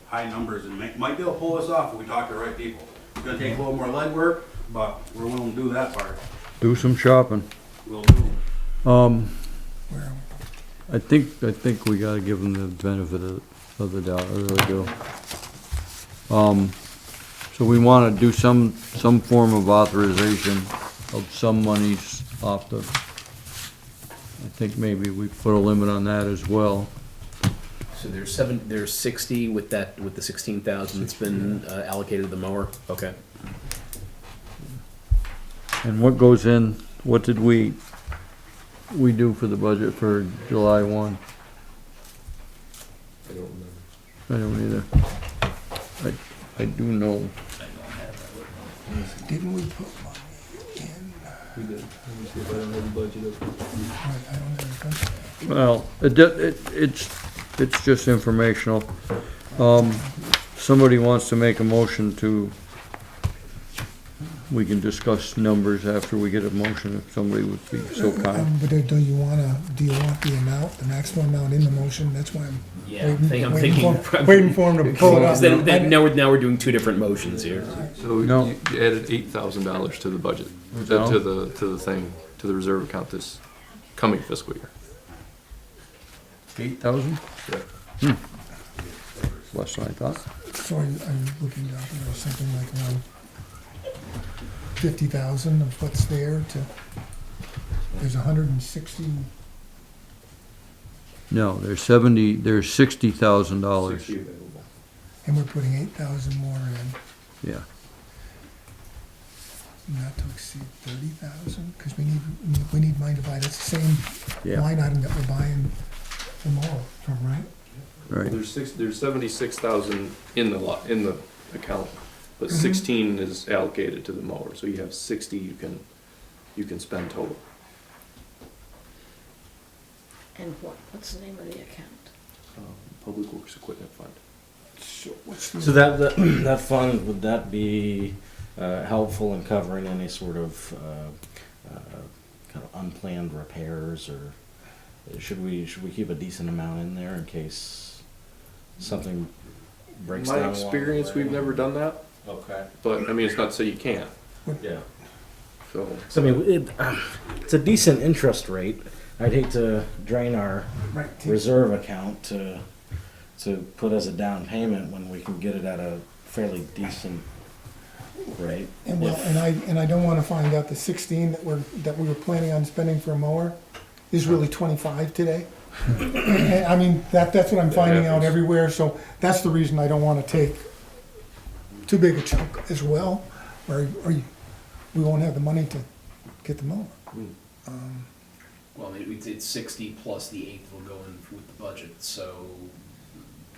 high numbers and might be able to pull this off if we talk to the right people. It's gonna take a little more legwork, but we're willing to do that part. Do some shopping. We'll do. Where- I think we gotta give them the benefit of the doubt, I really do. So we wanna do some form of authorization of some monies off the, I think maybe we put a limit on that as well. so there's 60 with the 16,000 that's been allocated to the mower. Okay. And what goes in, what did we do for the budget for July 1? I don't remember. I don't either. I do know. Didn't we put money in? We did. Let me see if I don't have the budget up. I don't think. Well, it's just informational. Somebody wants to make a motion to, we can discuss numbers after we get a motion, if somebody would be so kind. But do you want the amount, the maximum amount in the motion? That's why I'm Yeah, waiting, I'm waiting thinking. for him to pull it Because up. now we're doing two different motions here. So No. you added $8,000 to the budget, No. to the thing, to the reserve account this coming fiscal year. 8,000? Yeah. Less than I thought. So I'm looking up, there was something like around 50,000 of what's there to, there's 160, No, there's $60,000. 60 available. and we're putting 8,000 more in, Yeah. not to exceed 30,000, because we need money to buy, that's the same Yeah, line item that we're buying the mower from, right? right. There's 76,000 in the account, but 16 is allocated to the mower, so you have 60 you can spend total. And what's the name of the account? Public Works Equipment Fund. So what's the? So that fund, would that be helpful in covering any sort of kind of unplanned repairs, or should we keep a decent amount in there in case something breaks down? My along the experience, way? we've never done that, Okay. but I mean, it's not to say you can't, Yeah. so. So I mean, it's a decent interest rate. I'd hate to drain our Right, reserve account to put as a down payment when we can get it at a fairly decent rate. and well, and I don't wanna find out the 16 that we were planning on spending for a mower is really 25 today. And, I mean, that's what I'm finding out happens. everywhere, so that's the reason I don't wanna take too big a chunk as well, or we won't have the money to get the mower. Well, it's 60 plus the 8 will go in with the budget, so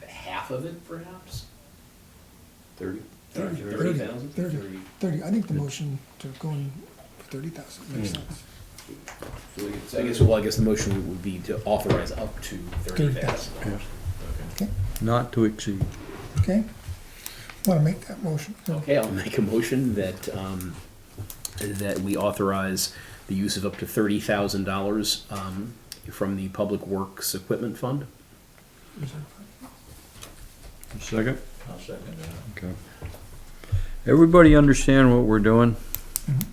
half of it perhaps? 30? 30,000? 30, I think the motion to go in for 30,000 makes sense. So I guess the motion would be to authorize up to 30,000. Not to exceed. Okay? Want to make that motion? Okay, I'll make a motion that, that we authorize the use of up to $30,000 from the Public Works Equipment Fund. Second? I'll second that. Okay. Everybody understand what we're doing? Mhm.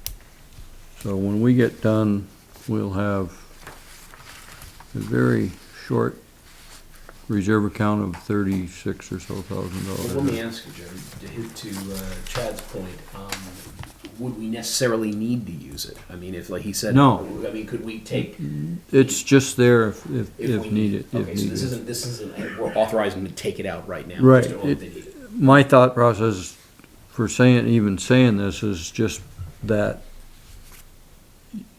So when we get done, we'll have a very short reserve account of 36 or so thousand Well, let dollars. me ask you, Jerry, to Chad's point, would we necessarily need to use it? I mean, if, like he said, No. I mean, could we take, It's just there if if we needed. if Okay, so needed. this isn't, we're authorizing to take it out right now. Right. Just to know if they need it. My thought process for even saying this is just that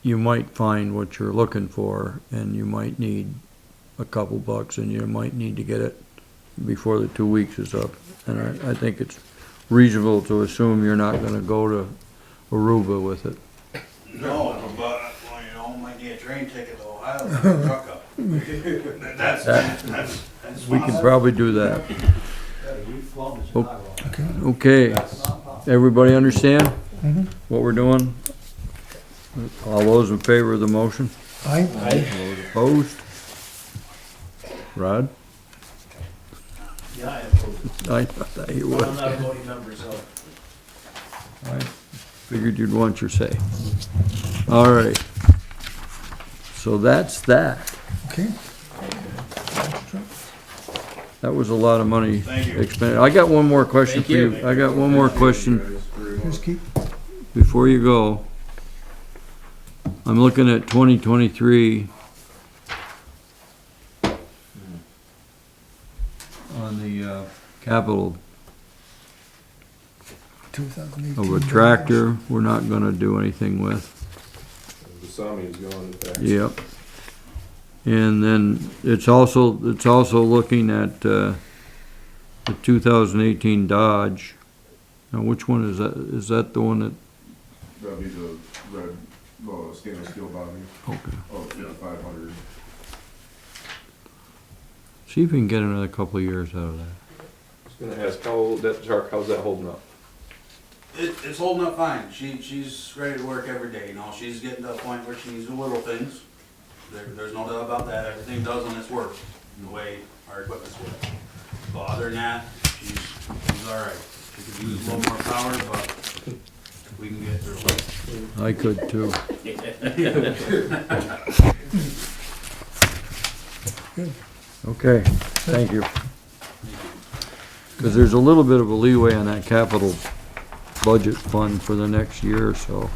you might find what you're looking for and you might need a couple bucks and you might need to get it before the 2 weeks is up. And I think it's reasonable to assume you're not gonna go to Aruba with it. No, but, well, you know, might get a train ticket to Ohio, to pick the truck up. That's We could probably do that. We've flown to Chicago. Chicago. Okay, everybody understand Mhm. what we're doing? All those in favor of the motion? Aye. Those opposed? Rod? Yeah, I approve. I thought you I'm would. not a voting member, so. I figured you'd want your say. All right. So that's that. Okay. That was a lot of money Thank you. expended. I got one more question Thank for you. you. I got one more question Here's Keith. before you go. I'm looking at 2023 on the capital 2018. of a tractor we're not gonna do anything with. The Sami is going to tax. Yep. And then it's also looking at, the 2018 Dodge. Now, which one is that? Is that the one that, That'd be the red, stainless steel body, okay. oh, 500. See if we can get another couple of years out of that. I was gonna ask, that truck, how's that holding up? It's holding up fine. She's ready to work every day, you know, she's getting to a point where she needs the little things. There's no doubt about that. Everything does on its work, the way our equipment's work. But other than that, she's all right. She could use a little more power, but we can get through it. I could too. Okay, thank you. Because there's a little bit of a leeway on that capital budget fund for the next year or so.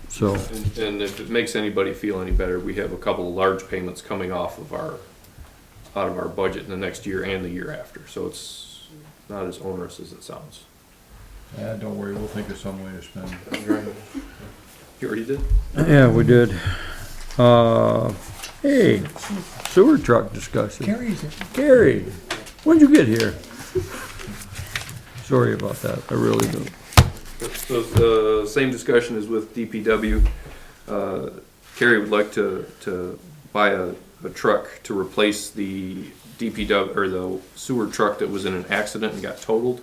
So, And if it makes anybody feel any better, we have a couple of large payments coming off of out of our budget in the next year and the year after, so it's not as onerous as it sounds. yeah, don't worry, we'll think of some way to spend it. You already did? Yeah, we did. Hey, sewer truck discussion. Carries it. Gary, when'd you get here? Sorry about that, I really do. So the same discussion is with DPW. Kerry would like to buy a truck to replace the DPW, or the sewer truck that was in an accident and got totaled.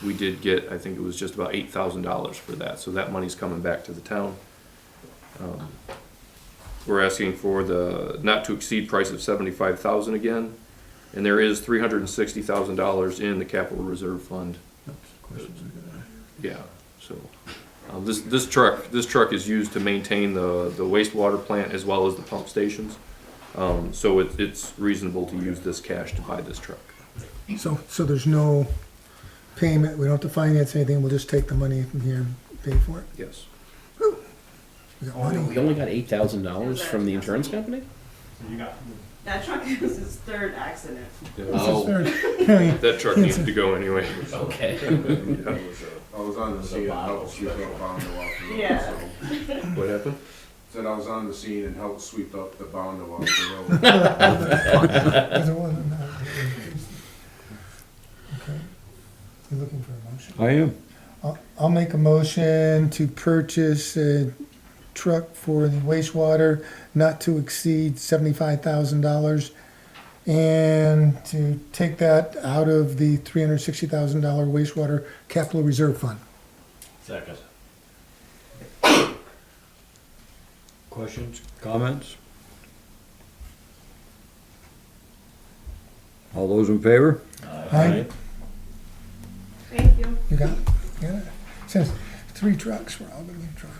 We did get, I think it was just about $8,000 for that, so that money's coming back to the town. We're asking for the not to exceed price of $75,000 again, and there is $360,000 in the capital reserve fund. Yeah, so, this truck is used to maintain the wastewater plant as well as the pump stations. So it's reasonable to use this cash to buy this truck. So there's no payment, we don't have to finance anything, we'll just take the money from here and pay for it. Yes. We got money. We only got $8,000 from the insurance company? That truck is his third accident. Oh, That truck needs to go anyway. okay. Yeah. I was on the scene and helped sweep up bound off the road. Yeah. So, What happened? said I was on the scene and helped sweep up the bound off the road. There wasn't that. Okay. You looking for a motion? I am. I'll make a motion to purchase a truck for the wastewater not to exceed $75,000 and to take that out of the $360,000 wastewater capital reserve fund. Second. Questions, comments? All those in favor? Aye. Thank you. You got it? Yeah. Says 3 trucks, we're all gonna get a truck.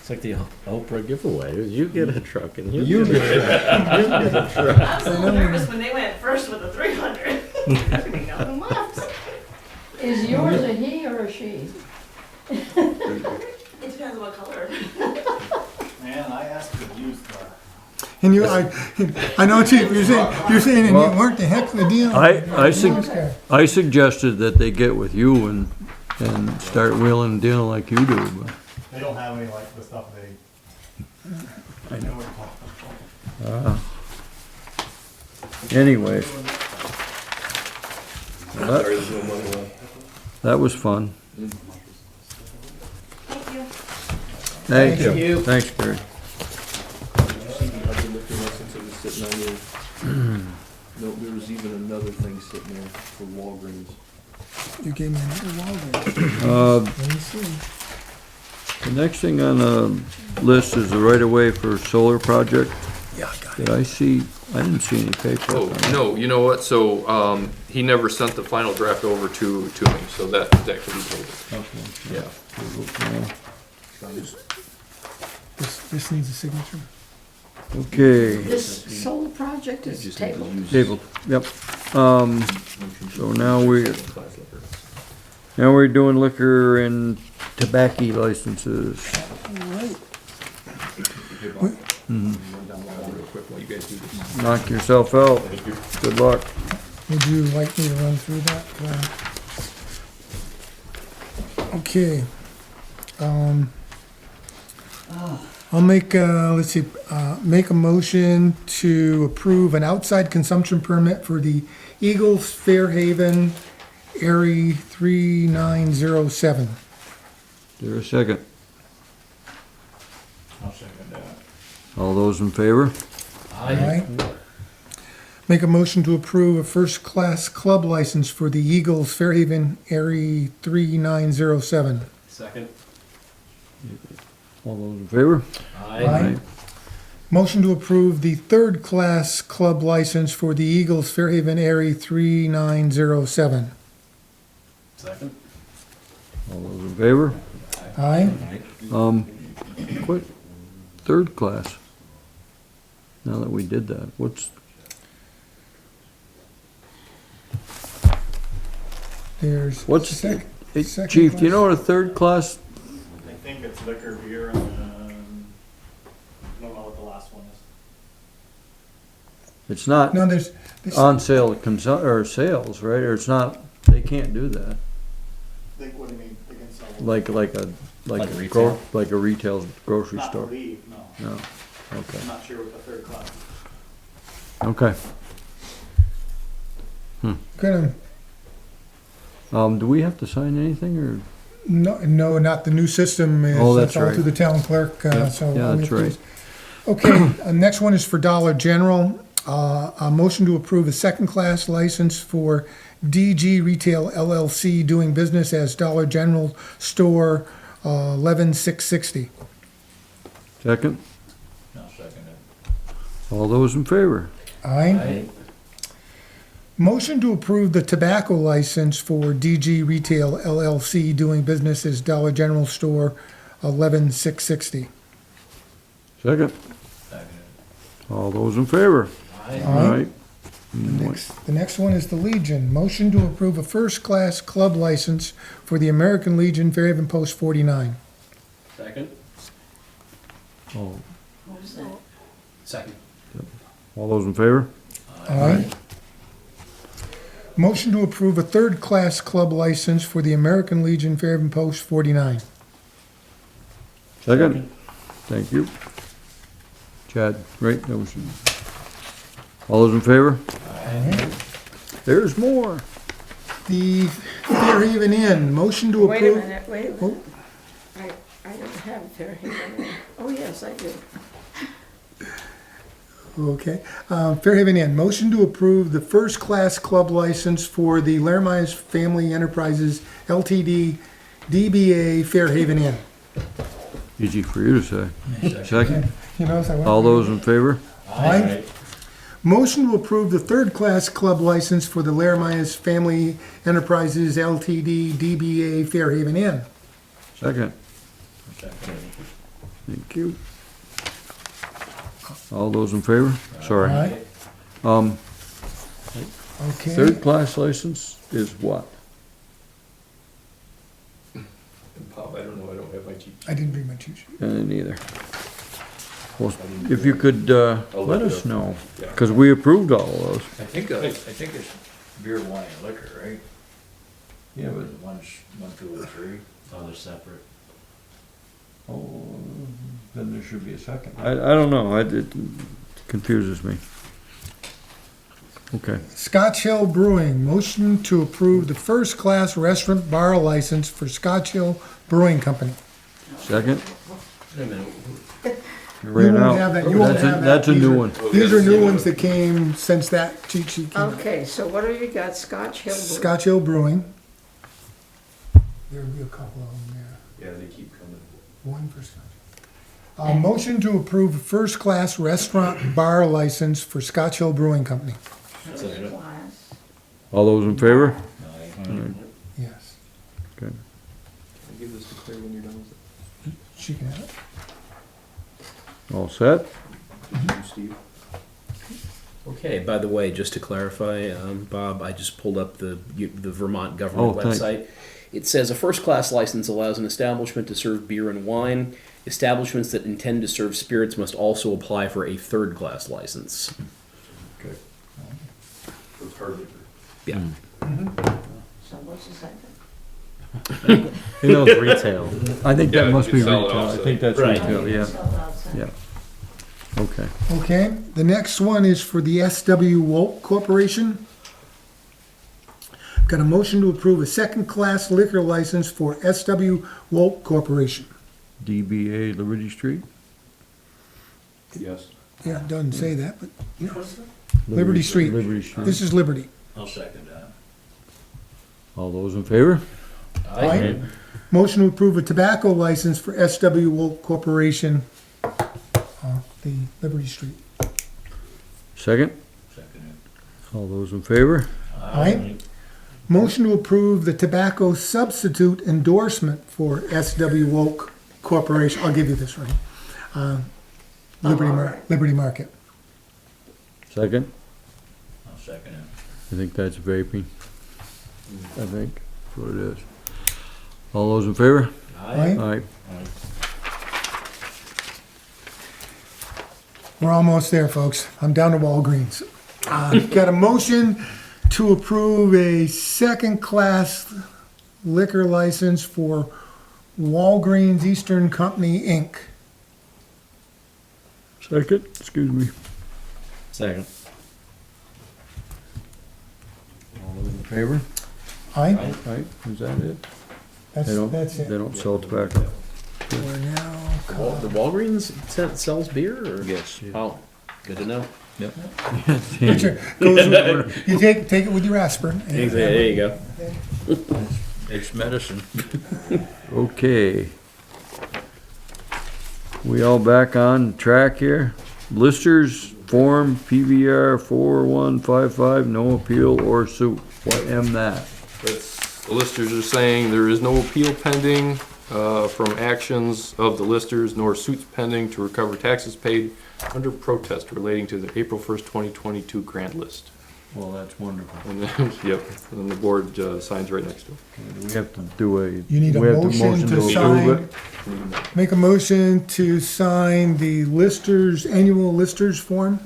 It's like the Oprah giveaway. You get a truck and you You get get it. I was a little nervous when they went first with the 300. Everything got them left. Is yours a he or a she? It depends on what color. Man, I asked for the used car. And I know, Chief, you're saying, and you weren't the heck of a deal. I suggested that they get with you and start wheeling and dealing like you do, but. They don't have any like the stuff they. I know. Anyways. That was fun. Thank you. Thank Thank you. Thanks, Gary. No, there was even another thing sitting there for Walgreens. You gave me another Walgreens. Let me see. The next thing on the list is the right-of-way for solar project. Yeah, I got Did I see, I didn't see any paper. Oh, no, you know what, so, he never sent the final draft over to me, so that can be tabled. Okay. Yeah. This needs a signature. Okay, This solar project is tabled. table, yep. So now we're doing liquor and tobacco licenses. Knock yourself out. Good luck. Would you like me to run through that? Okay. I'll make, make a motion to approve an outside consumption permit for the Eagles Fairhaven Area 3907. Is there a second? I'll second that. All those in favor? Aye. Make a motion to approve a first-class club license for the Eagles Fairhaven Area 3907. Second. All those in favor? Aye. Motion to approve the third-class club license for the Eagles Fairhaven Area 3907. Second. All those in favor? Aye. What, third class? Now that we did that, What's second Chief, do you class? know what a third class, I think it's liquor, beer, and, I don't know what the last one is. it's not No, there's, on sale or sales, right? Or it's not, they can't do that. Think, what do you mean, they can sell? Like a retail? like a retail grocery Not store. believe, no. No, okay, I'm not sure what the third class is. okay. gonna, Do we have to sign anything or? no, not the new system. Oh, that's all right. through the town clerk, Yep, so. yeah, all we that's have to do right. is- Okay, next one is for Dollar General. A motion to approve a second-class license for DG Retail LLC doing business as Dollar General Store, 11660. Second? I'll second it. All those in favor? Aye. Motion to approve the tobacco license for DG Retail LLC doing business as Dollar General Store, 11660. Second? Second All those in favor? it. All right. The next one is the Legion. Motion to approve a first-class club license for the American Legion Fairhaven Post 49. Second. All What was that? Second. all those in favor? Aye. Motion to approve a third-class club license for the American Legion Fairhaven Post 49. Second? Thank you. Chad, right, that was, all those in favor? There's more. The Fairhaven Inn, motion to Wait a approve. minute, wait a Oh. minute. I don't have Fairhaven. Oh, yes, I do. Okay. Fairhaven Inn, motion to approve the first-class club license for the Laramias Family Enterprises LTD DBA Fairhaven Inn. Easy for you to say. Second, You notice I went. all those in favor? Aye. Motion to approve the third-class club license for the Laramias Family Enterprises LTD DBA Fairhaven Inn. Second. Thank you. All those in favor? Sorry. Aye. Um, Okay. third class license is what? Bob, I don't know, I don't have my cheat. I didn't bring my cheat sheet. Neither. Well, if you could, let look it us up. know, cause we approved all of those. I think it's beer, wine, and liquor, right? Yeah, but. One, 2, and 3. Oh, they're separate. Oh, then there should be a second. I don't know, it confuses me. Okay, Scotch Hill Brewing, motion to approve the first-class restaurant bar license for Scotch Hill Brewing Company. second? Wait a minute. You ran won't out. have that. You won't That's a- have that. That's a These new are- one. These are new ones that came since that cheat sheet came out. Okay, so what have you got? Scotch Hill? Scotch Hill Brewing. There'll be a couple of them there. Yeah, they keep coming. One for Scotch. Motion to approve a first-class restaurant bar license for Scotch Hill Brewing Company. First class. All those in favor? Yes. Okay. Can I give this to Claire when you're done with it? She can have it. All set? You, Steve? Okay, by the way, just to clarify, Bob, I just pulled up the Vermont government Oh, thanks. website. It says a first-class license allows an establishment to serve beer and wine. Establishments that intend to serve spirits must also apply for a third-class license. Okay. It's hard liquor. Yeah. So what's the second? You know, Retail. I think Yeah, that must you be can sell it retail, I outside. think that's Right. retail, yeah, Sold outside. yeah. Okay. Okay, the next one is for the SW Wolk Corporation. Got a motion to approve a second-class liquor license for SW Wolk Corporation. DBA Liberty Street? Yes. Yeah, it doesn't say that, but, yeah. Liberty Street. Liberty Street. This is Liberty. I'll second that. All those in favor? Aye. Motion to approve a tobacco license for SW Wolk Corporation, the Liberty Street. Second? Second All those in favor? Aye. Motion to approve the tobacco substitute endorsement for SW Wolk Corporation. I'll give you this one. Liberty Market. Second? I'll second it. I think that's vaping. I think, that's what it is. All those in favor? Aye. Aye. We're almost there, folks. I'm down to Walgreens. Got a motion to approve a second-class liquor license for Walgreens Eastern Company, Inc. Second, excuse me. Second. All those in favor? Aye. Aye, is that it? They don't, That's they it. don't sell tobacco. We're now. The Walgreens sells beer? Or? Yes. Oh, good to know. Yep. You take it with your aspirin. There you go. It's medicine. Okay. We all back on track here? Listers, form PVR 4155, no appeal or suit. What am that? That's, the listers are saying there is no appeal pending from actions of the listers, nor suits pending to recover taxes paid under protest relating to the April 1st, 2022 grant list. Well, that's wonderful. And then, yep, and then the board signs right next to it. We have to do a. You need a we have motion to approve sign. it. Make a motion to sign the annual listers form.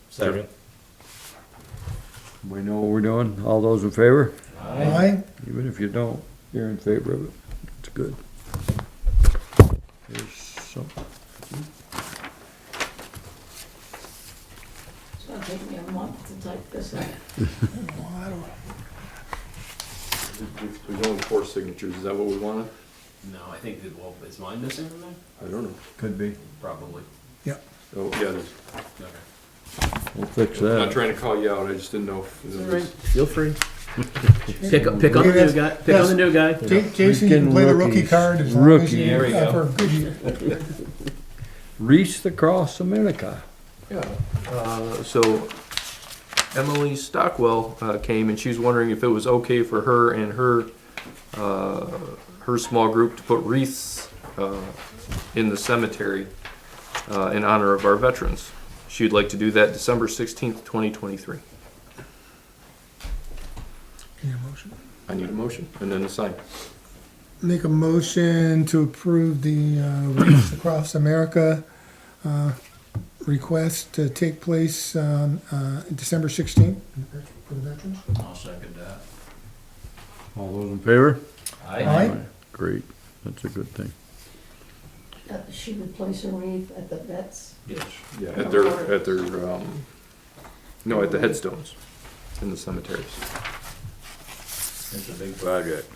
Second. We know what we're doing. All those in favor? Aye. Even if you don't, you're in favor of it. It's good. Here's some. It's gonna take me a month to type this out. There's only 4 signatures, is that what we wanted? No, I think that, well, is mine missing from there? I don't know. Could be. Probably. Yep. Oh, yeah, it is. We'll fix I'm not that. trying to call you out, I just didn't know if it was. Feel free. Pick on the new guy. Pick on the new guy. Jason, you can play the rookie Rookies. card as long as Rookie. you, There we go. for a good year. Wreaths Across America. Yeah, so Emily Stockwell came and she was wondering if it was okay for her and her small group to put wreaths in the cemetery in honor of our veterans. She'd like to do that December 16th, 2023. Need a motion? I need a motion and then a sign. Make a motion to approve the Wreaths Across America request to take place on December 16th for the veterans. I'll second that. All those in favor? Aye. Great, that's a good thing. She would place a wreath at the vets. Yeah, at their no, at the headstones in the cemeteries. It's a big project.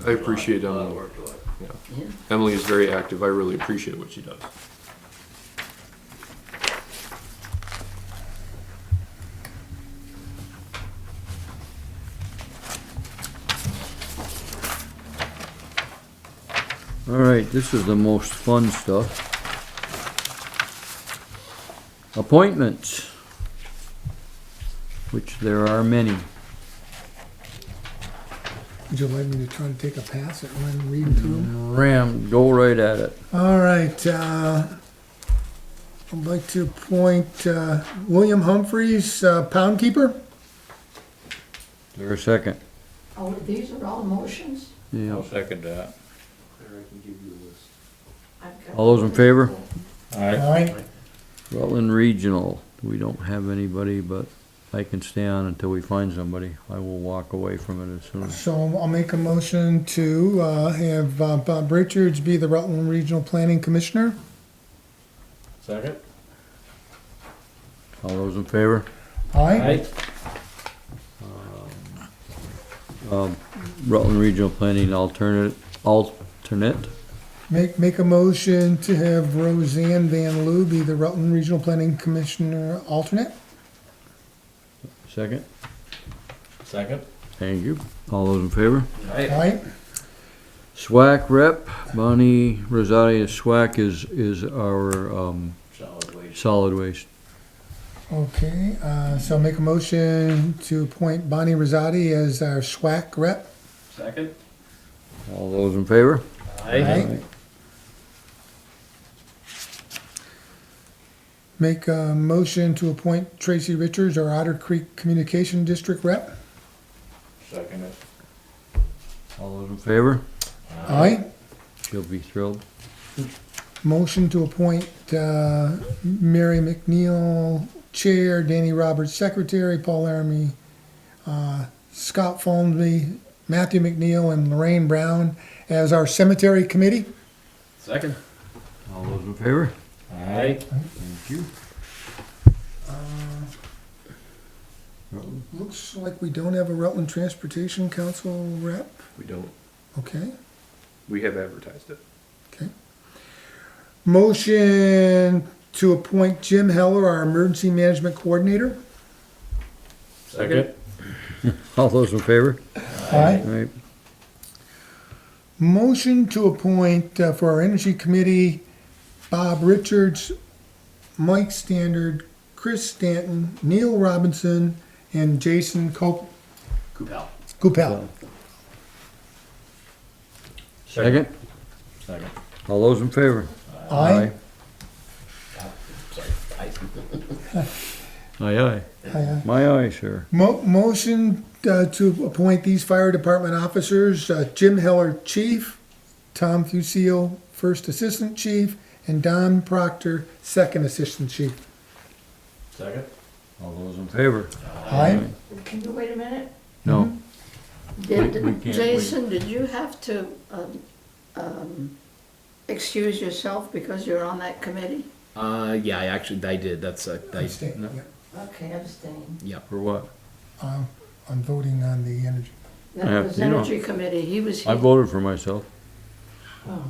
I appreciate A lot of Emily. work to it. Yeah. Emily is very active. I really appreciate what she does. All right, this is the most fun stuff. Appointments, which there are many. Would you like me to try to take a pass at one reading through them? Ram, go right at it. All right, I'd like to appoint William Humphreys, pound keeper. Is there a second? Oh, these are all motions? Yeah. I'll second that. I've got- All those in favor? Aye. Rutland Regional, we don't have anybody, but I can stay on until we find somebody. I will walk away from it as soon as. So I'll make a motion to have Bob Richards be the Rutland Regional Planning Commissioner. Second? All those in favor? Aye. Rutland Regional Planning alternate. Make a motion to have Roseanne Van Loo be the Rutland Regional Planning Commissioner alternate. Second? Second? Thank you. All those in favor? Aye. SWAC rep, Bonnie Rosati, SWAC is our, Solid waste. solid waste. Okay, so make a motion to appoint Bonnie Rosati as our SWAC rep. Second. All those in favor? Aye. Make a motion to appoint Tracy Richards, our Otter Creek Communication District rep. Second it. All those in favor? Aye. You'll be thrilled. Motion to appoint Mary McNeil Chair, Danny Roberts Secretary, Paul Laramie, Scott Folmsby, Matthew McNeil, and Lorraine Brown as our Cemetery Committee. Second. All those in favor? Aye. Thank you. Looks like we don't have a Rutland Transportation Council rep. We don't. Okay. We have advertised it. Okay. Motion to appoint Jim Heller, our Emergency Management Coordinator. Second? All those in favor? Aye. All right. Motion to appoint for our Energy Committee, Bob Richards, Mike Standard, Chris Stanton, Neil Robinson, and Jason Coupel. Second? Second. All those in favor? Aye. Aye, aye. Aye. My aye, sir. Motion to appoint these fire department officers, Jim Heller, Chief, Tom Fusio, First Assistant Chief, and Don Proctor, Second Assistant Chief. Second? All those in favor? Aye. Can you wait a minute? No. Did, We can't wait. Jason, did you have to, excuse yourself because you're on that committee? Yeah, I did. That's I Abstain, No. yeah. Okay, abstain. Yep. For what? I'm voting on the energy. That was you know, Energy Committee, he was I here. voted for myself. Oh.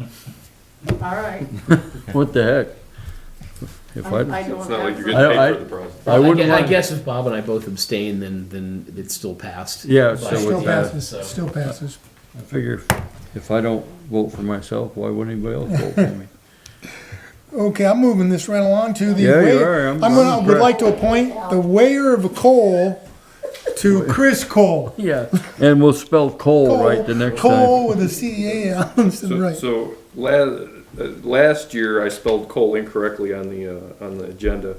All right, What the heck? If I I, don't It's not like you're have, getting I- paid for the process. I wouldn't I want, guess if Bob and I both abstain, then it's still passed. yeah, But- so Still with that, passes, still passes. I figure if I don't vote for myself, why would anybody else vote for me? Okay, I'm moving this right along to the. Yeah, you way- are. I'm would impressed. like to appoint the weigher of coal to Chris Cole. Yeah. And we'll spell coal right the next time. Cole with a C-A-L instead of So, right. so last year I spelled Cole incorrectly on the agenda,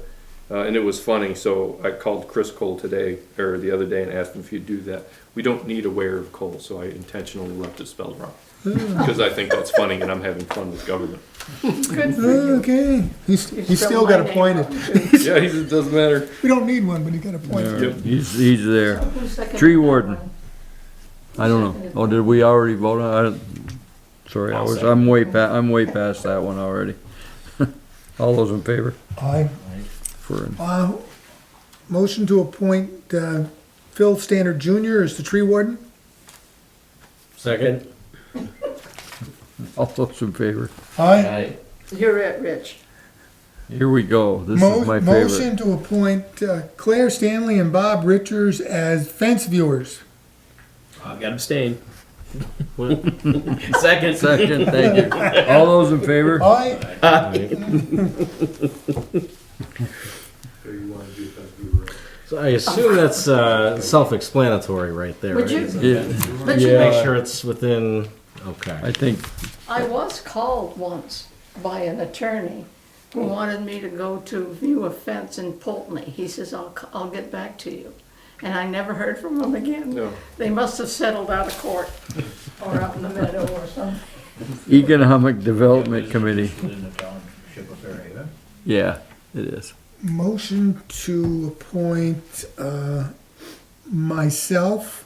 and it was funny. So I called Chris Cole today or the other day and asked him if he'd do that. We don't need a weigher of coal, so I intentionally left it spelled wrong because I think that's funny and I'm having fun with government. good for you. Okay, he's You still spelled got my name appointed. wrong, too. Yeah, it doesn't matter. We don't need one, but he got appointed. Alright, he's there. Who seconded Tree that warden. one? I don't know. Oh, did we already vote on it? Sorry, I'm way past that one already. All those in favor? Aye. For, Motion to appoint Phil Standard Jr. as the tree warden. Second. all those in favor? Aye. You're it, Rich. Here we go. This is my favorite. Motion to appoint Claire Stanley and Bob Richards as fence viewers. I've got to abstain. Second. Second, thank you. All those in favor? Aye. So I assume that's self-explanatory right there. Would you- isn't it? Yeah, But you Make yeah, sure it's within, okay. I think, I was called once by an attorney who wanted me to go to view a fence in Pulteney. He says, I'll get back to you. And I never heard from him again. No. They must have settled out of court or out in the meadow or something. Economic Development Committee. Yeah, it is. Motion to appoint myself,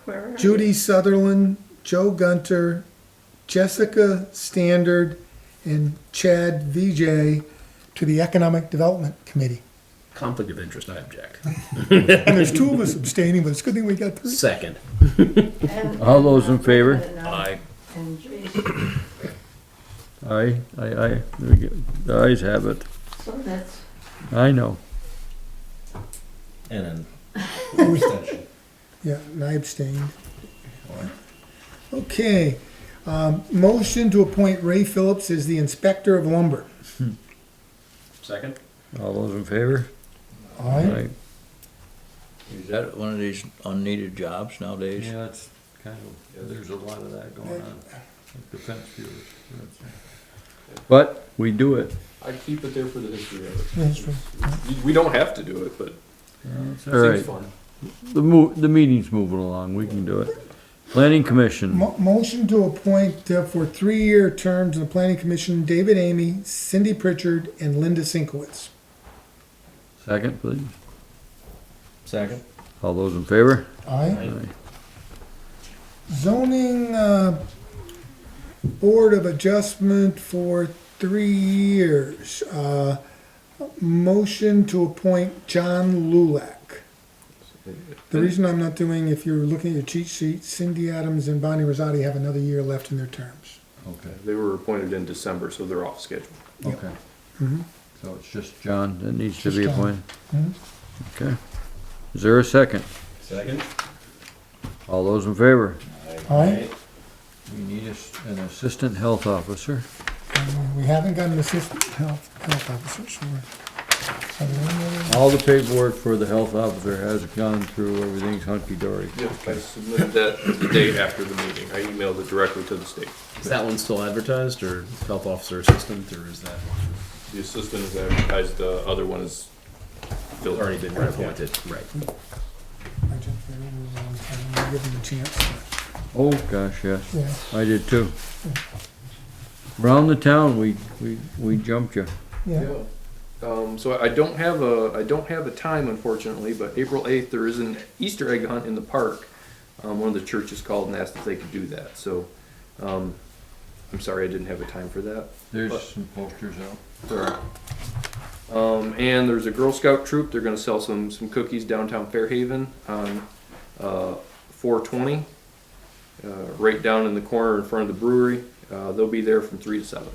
Where are you? Judy Sutherland, Joe Gunter, Jessica Standard, and Chad VJ to the Economic Development Committee. Conflict of interest, I object. And there's two of us abstaining, but it's a good thing we got three. Second. And- All those in favor? Aye. And Jason. Aye, there we go. The ayes have it. So that's, I know. And an extension. Yeah, and I abstained. Okay, motion to appoint Ray Phillips as the Inspector of Lumber. Second. All those in favor? Aye. Is that one of these unneeded jobs nowadays? Yeah, it's kind of, there's a lot of that going on. Defense viewers. But we do it. I'd keep it there for the history of it. That's right. We don't have to do it, but All right, seems fun. the meeting's moving along, we can do it. Planning Commission, Motion to appoint for 3-year terms in the Planning Commission, David Amy, Cindy Pritchard, and Linda Sinkowitz. second, please. Second. All those in favor? Aye. Zoning Board of Adjustment for 3 years. Motion to appoint John Lulak. The reason I'm not doing, if you're looking at your cheat sheet, Cindy Adams and Bonnie Rosati have another year left in their terms. Okay, They were appointed in December, so they're off schedule. okay. Mhm. So it's just John that needs to Just be John. appointed? Mhm. Okay. Is there a second? Second. All those in favor? Aye. We need an assistant health officer. We haven't got an assistant health officer, so we're. are there any other- All the paperwork for the health officer has gone through, everything's hunky-dory. Yep, I submitted that the day after the meeting. I emailed it directly to the state. Is that one still advertised, or health officer assistant, or is that one The assistant is advertised, the other one is filled. already been appointed? Right. I jumped right over the wrong time. I'll give them a chance. Oh, gosh, yes, Yeah, I did too. Around the town, we jumped you. yeah. So I don't have a time, unfortunately, but April 8th, there is an Easter egg hunt in the park. One of the churches called and asked if they could do that, so, I'm sorry I didn't have a time for that. There's But- some posters out. Sorry. And there's a Girl Scout troop, they're gonna sell some cookies downtown Fairhaven on, 420. Right down in the corner in front of the brewery, they'll be there from 3 to 7.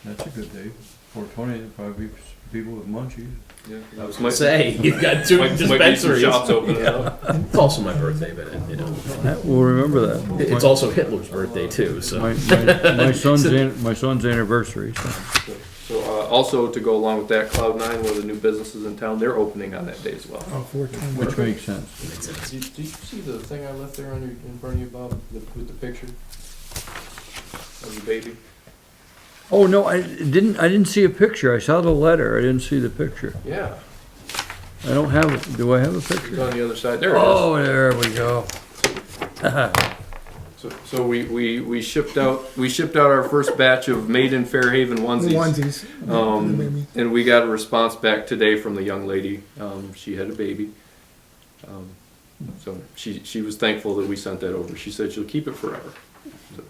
That's a good day. 420, there'd probably be people with munchies. Yeah. I was gonna say, you've got two Might be some dispensaries. shops opening up. It's also my birthday, but you know, We'll remember that. it's also Hitler's birthday too. So My son's anniversary, so. So, also to go along with that, Cloud9, one of the new businesses in town, they're opening on that day as well. Oh, 410. Which makes sense. Did you see the thing I left there in front of you, Bob, with the picture of the baby? Oh, no, I didn't see a picture. I saw the letter. I didn't see the picture. Yeah, I don't have it. Do I have a it's picture? on the other side. There it is. Oh, there we go. So we shipped out our first batch of made in Fairhaven The onesies. onesies. And we got a response back today from the young lady. She had a baby. So she was thankful that we sent that over. She said she'll keep it forever. So,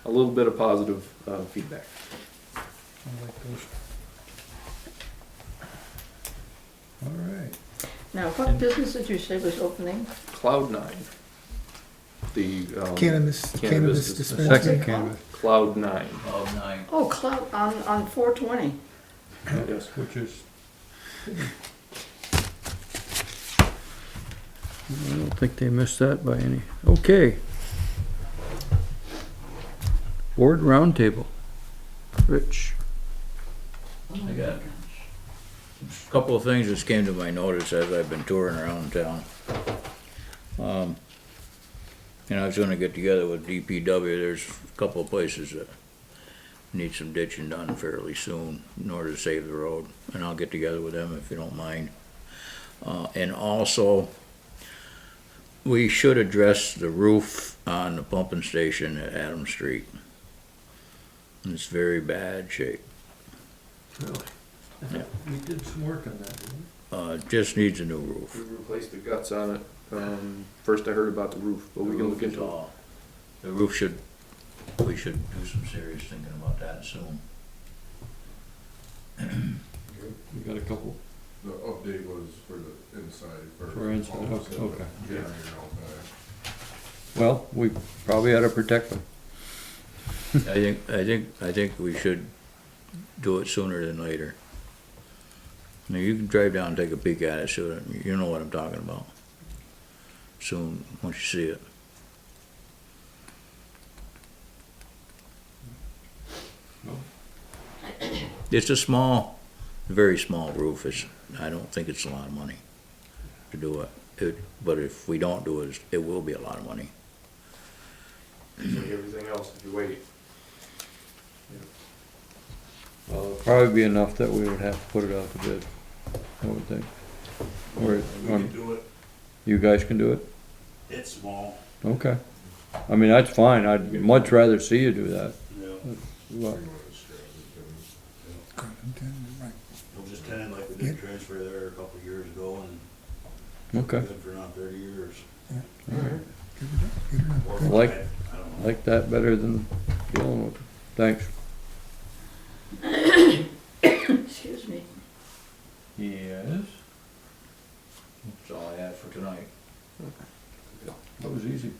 a little bit of positive feedback. All right. Now, what business did you say was opening? Cloud9. The Cannabis Cannabis dispensary. Second canvas. Cloud9. Oh, 9. Oh, Cloud, on 420. Yes. Which is. I don't think they missed that by any. Okay. Board roundtable. Rich. I got a couple of things that came to my notice as I've been touring around town. And I was gonna get together with DPW. There's a couple of places that need some ditching done fairly soon in order to save the road. And I'll get together with them if you don't mind. And also, we should address the roof on the pumping station at Adams Street. It's very bad shape. Really? Yeah. We did some work on that, didn't we? It just needs a new roof. We replaced the guts on it. First I heard about the roof, but we can look into it. The roof we should do some serious thinking about that soon. We got a couple. The update was for the inside first. For inside, All of a sudden, okay. generator outside. Well, we probably ought to protect them. I think we should do it sooner than later. Now, you can drive down and take a peek at it, so that you know what I'm talking about. Soon, once you see it. It's a very small roof. I don't think it's a lot of money to do it. But if we don't do it, it will be a lot of money. Everything else if you wait. Well, it'll probably be enough that we would have to put it out to bid, I would think. Or, We can do it. you guys can do it? It's small. Okay. I mean, that's fine. I'd much rather see you do that. Yeah. Well, We'll just tend like we did transfer there a couple of years ago and okay. good for not 30 years. Or I like- five, I don't I know. like that better than dealing with it. Thanks. Excuse me. Yes. That's all I have for tonight. That was easy.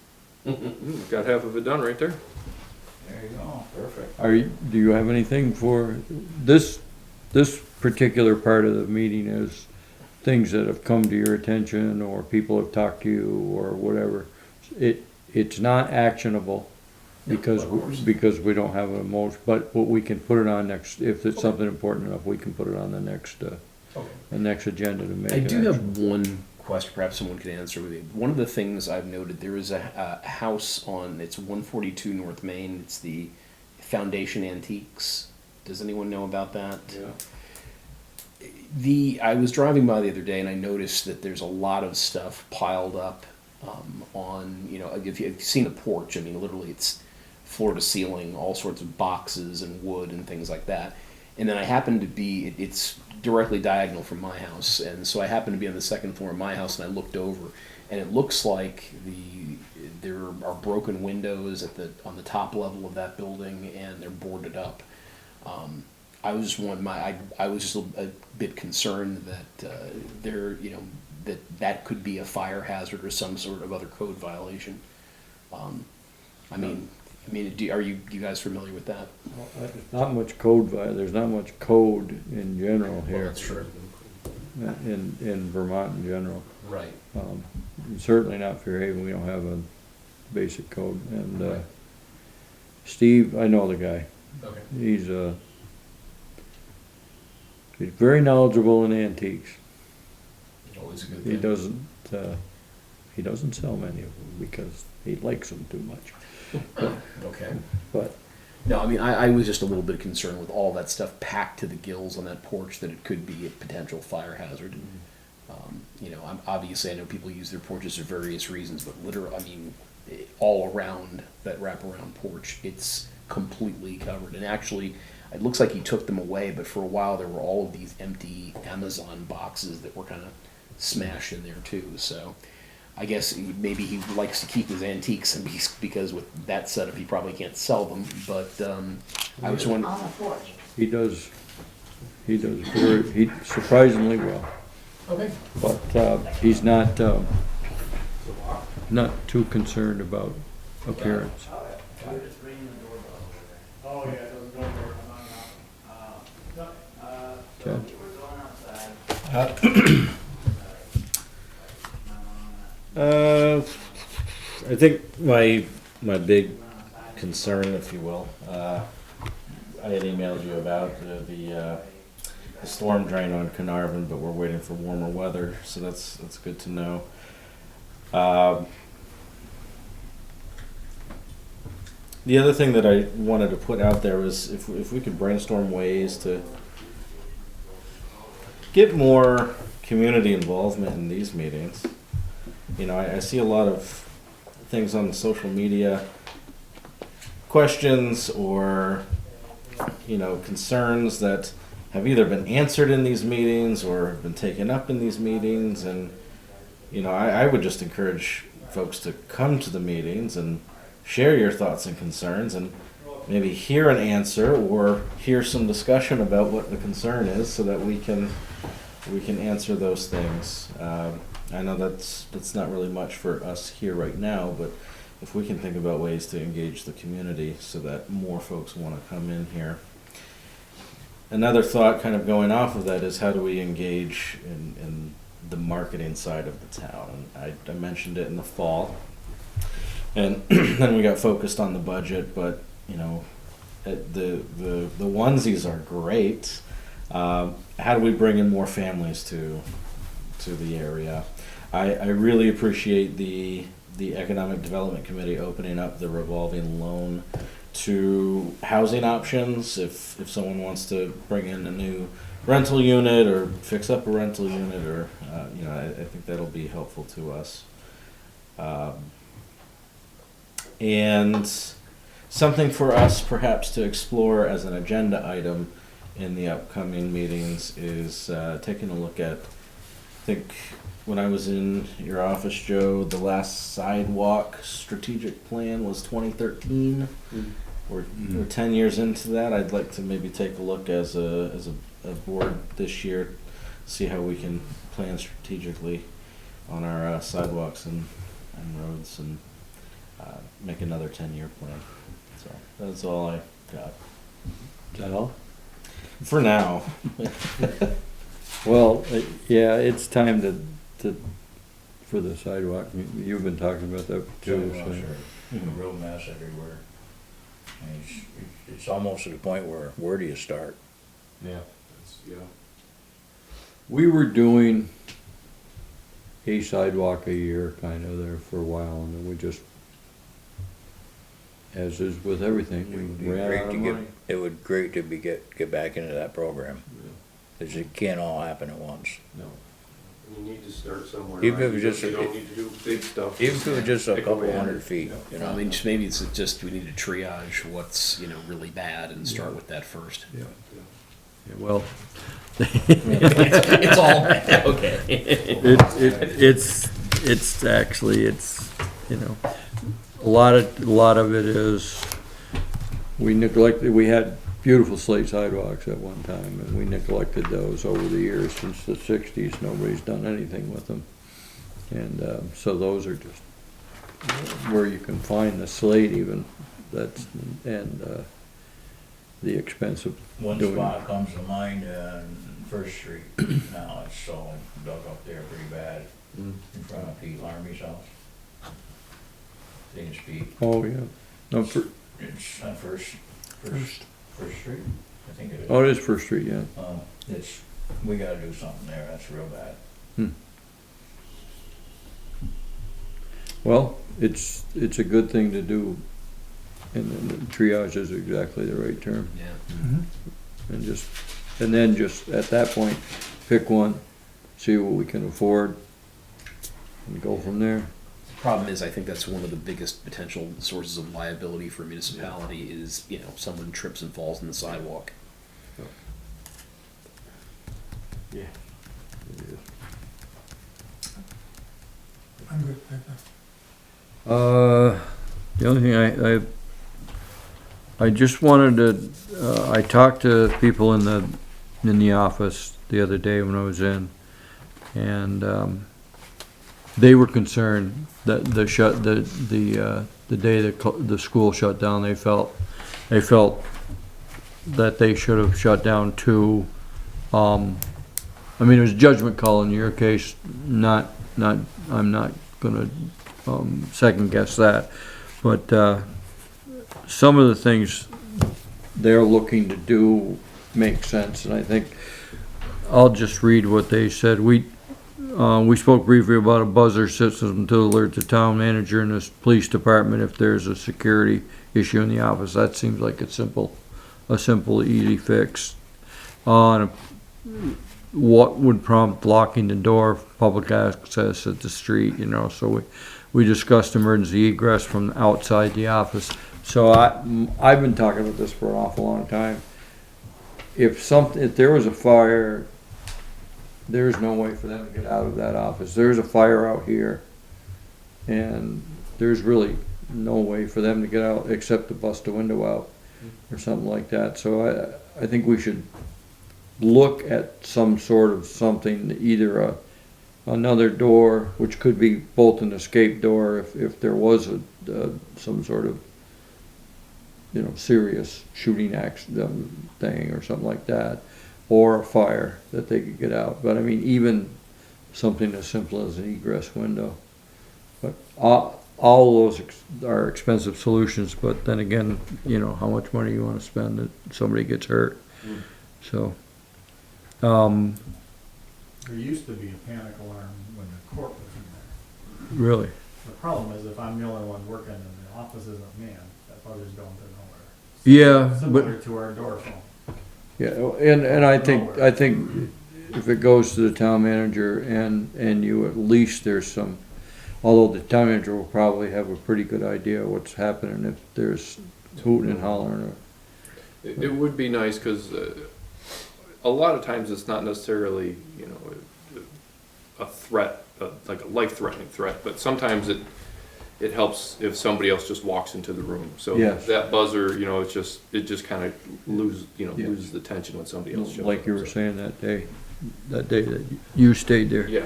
Got half of it done right there. There you go. Perfect. Do you have anything for this particular part of the meeting is things that have come to your attention or people have talked to you or whatever. It's not actionable because we don't have a motion, but we can put it on next, if it's something important enough, we can put it on the next agenda to make I it do actionable. have one question, perhaps someone could answer with you. One of the things I've noted, there is a house it's 142 North Main. It's the Foundation Antiques. Does anyone know about that? Yeah. I was driving by the other day and I noticed that there's a lot of stuff piled up on, if you've seen the porch, I mean, literally it's floor to ceiling, all sorts of boxes and wood and things like that. And then I happened to be, it's directly diagonal from my house, and so I happened to be on the second floor of my house and I looked over and it looks like there are broken windows on the top level of that building and they're boarded up. I was just a bit concerned that that could be a fire hazard or some sort of other code violation. I mean, I mean, are you guys familiar with that? Not much there's not much code in general Well, here, that's true. in Vermont in general. Right. Certainly not Fairhaven, we don't have a basic code, and, Steve, I know the guy. Okay. He's very knowledgeable in antiques. Always a good He thing. doesn't sell many of them because he likes them too much. Okay. But No, I mean, I was just a little bit concerned with all that stuff packed to the gills on that porch that it could be a potential fire hazard. You know, obviously I know people use their porches for various reasons, but literally, I mean, all around that wraparound porch, it's completely covered. And actually, it looks like he took them away, but for a while there were all of these empty Amazon boxes that were kind of smashed in there too. So I guess maybe he likes to keep his antiques, and because with that setup he probably can't sell them. But I was wondering. On the porch. he does surprisingly well. Okay. But he's not too concerned about appearance. Oh, yeah, those doors, Chad? I think my big concern, if you will, I had emailed you about the storm drain on Carnarvon, but we're waiting for warmer weather, so that's good to know. The other thing that I wanted to put out there was if we could brainstorm ways to get more community involvement in these meetings. You know, I see a lot of things on the social media, questions or, you know, concerns that have either been answered in these meetings or have been taken up in these meetings. And, you know, I would just encourage folks to come to the meetings and share your thoughts and concerns and maybe hear an answer or hear some discussion about what the concern is so that we can answer those things. I know that's not really much for us here right now, but if we can think about ways to engage the community so that more folks want to come in here. Another thought kind of going off of that is how do we engage in the marketing side of the town? And I mentioned it in the fall. And then we got focused on the budget, but you know, the onesies are great. How do we bring in more families to the area? I really appreciate the Economic Development Committee opening up the revolving loan to housing options. If someone wants to bring in a new rental unit or fix up a rental unit, or you know, I think that'll be helpful to us. And something for us perhaps to explore as an agenda item in the upcoming meetings is taking a look at, I think when I was in your office, Joe, the last sidewalk strategic plan was 2013. We're 10 years into that. I'd like to maybe take a look as a board this year, see how we can plan strategically on our sidewalks and roads and make another 10-year plan. So that's all I got. Is that all? For now. Well, yeah, it's time for the sidewalk. You've been talking about that too. So. A real mess everywhere. And it's almost to the point where do you start? Yeah. We were doing a sidewalk a year kind of there for a while, and then we just, as is with everything, we ran out of money. It would great to get back into that program. Because it can't all happen at once. No. You need to start somewhere. Even if it's just, you don't need to do big stuff. even if it was just a couple hundred feet, you know. I mean, maybe it's just we need to triage what's really bad and start with that first. Yeah. Yeah, well, It's all bad. Okay. it's actually a lot of it is we neglected. We had beautiful slate sidewalks at one time, and we neglected those over the years. Since the 60s, nobody's done anything with them. And so those are just where you can find the slate even that's, and, the expense of One doing. spot comes to mind, First Street, now it's so dug up there pretty bad, Mm. in front of Pete Larmy's house. I think it's Pete, Oh, yeah. No, it's on First Street, I think it is. oh, it is First Street, yeah. It's, we gotta do something there, that's real bad. Well, it's a good thing to do, and triage is exactly the right term. Yeah. And then just at that point, pick one, see what we can afford, and go from there. Problem is, I think that's one of the biggest potential sources of liability for a municipality is, you know, someone trips and falls in the sidewalk. I'm good. The only thing I just wanted to, I talked to people in the office the other day when I was in, and, they were concerned that the day the school shut down, they felt that they should have shut down too. I mean, it was a judgment call in your case, I'm not gonna, second guess that, but, some of the things they're looking to do make sense, and I think I'll just read what they said. We spoke briefly about a buzzer system to alert the town manager and the police department if there's a security issue in the office. That seems like a simple, easy fix. What would prompt locking the door, public access at the street, you know, so we discussed emergency egress from outside the office. So I've been talking about this for an awful long time. If there was a fire, there's no way for them to get out of that office. There's a fire out here, and there's really no way for them to get out except to bust a window out or something like that. So I think we should look at some sort of something, either another door, which could be bolt and escape door if there was some sort of, you know, serious shooting accident thing or something like that, or a fire that they could get out. But I mean, even something as simple as an egress window. But all those are expensive solutions, but then again, you know, how much money you want to spend if somebody gets hurt. So, There used to be a panic alarm when the court was in there. really, The problem is if I'm the only one working and the office isn't manned, that bugger's going to nowhere. yeah, Similar but to our door phone. yeah, and I think if it goes to the town manager and you, at least there's some, although the town manager will probably have a pretty good idea what's happening if there's hooting and hollering. It would be nice, cause, a lot of times it's not necessarily, you know, a threat, like a life-threatening threat, but sometimes it helps if somebody else just walks into the room. So Yes. that buzzer, you know, it just kind of loses Yeah. the tension when somebody else shows up. Like you were saying that day that you stayed there. Yeah.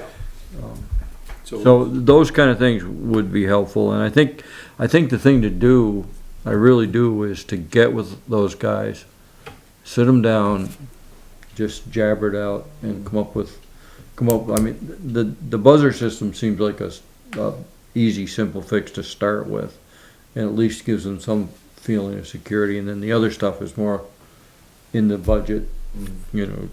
So those kind of things would be helpful, and I think the thing to do, I really do, is to get with those guys, sit them down, just jabber it out, and come up. I mean, the buzzer system seems like a easy, simple fix to start with, and at least gives them some feeling of security. And then the other stuff is more in the budget, you know,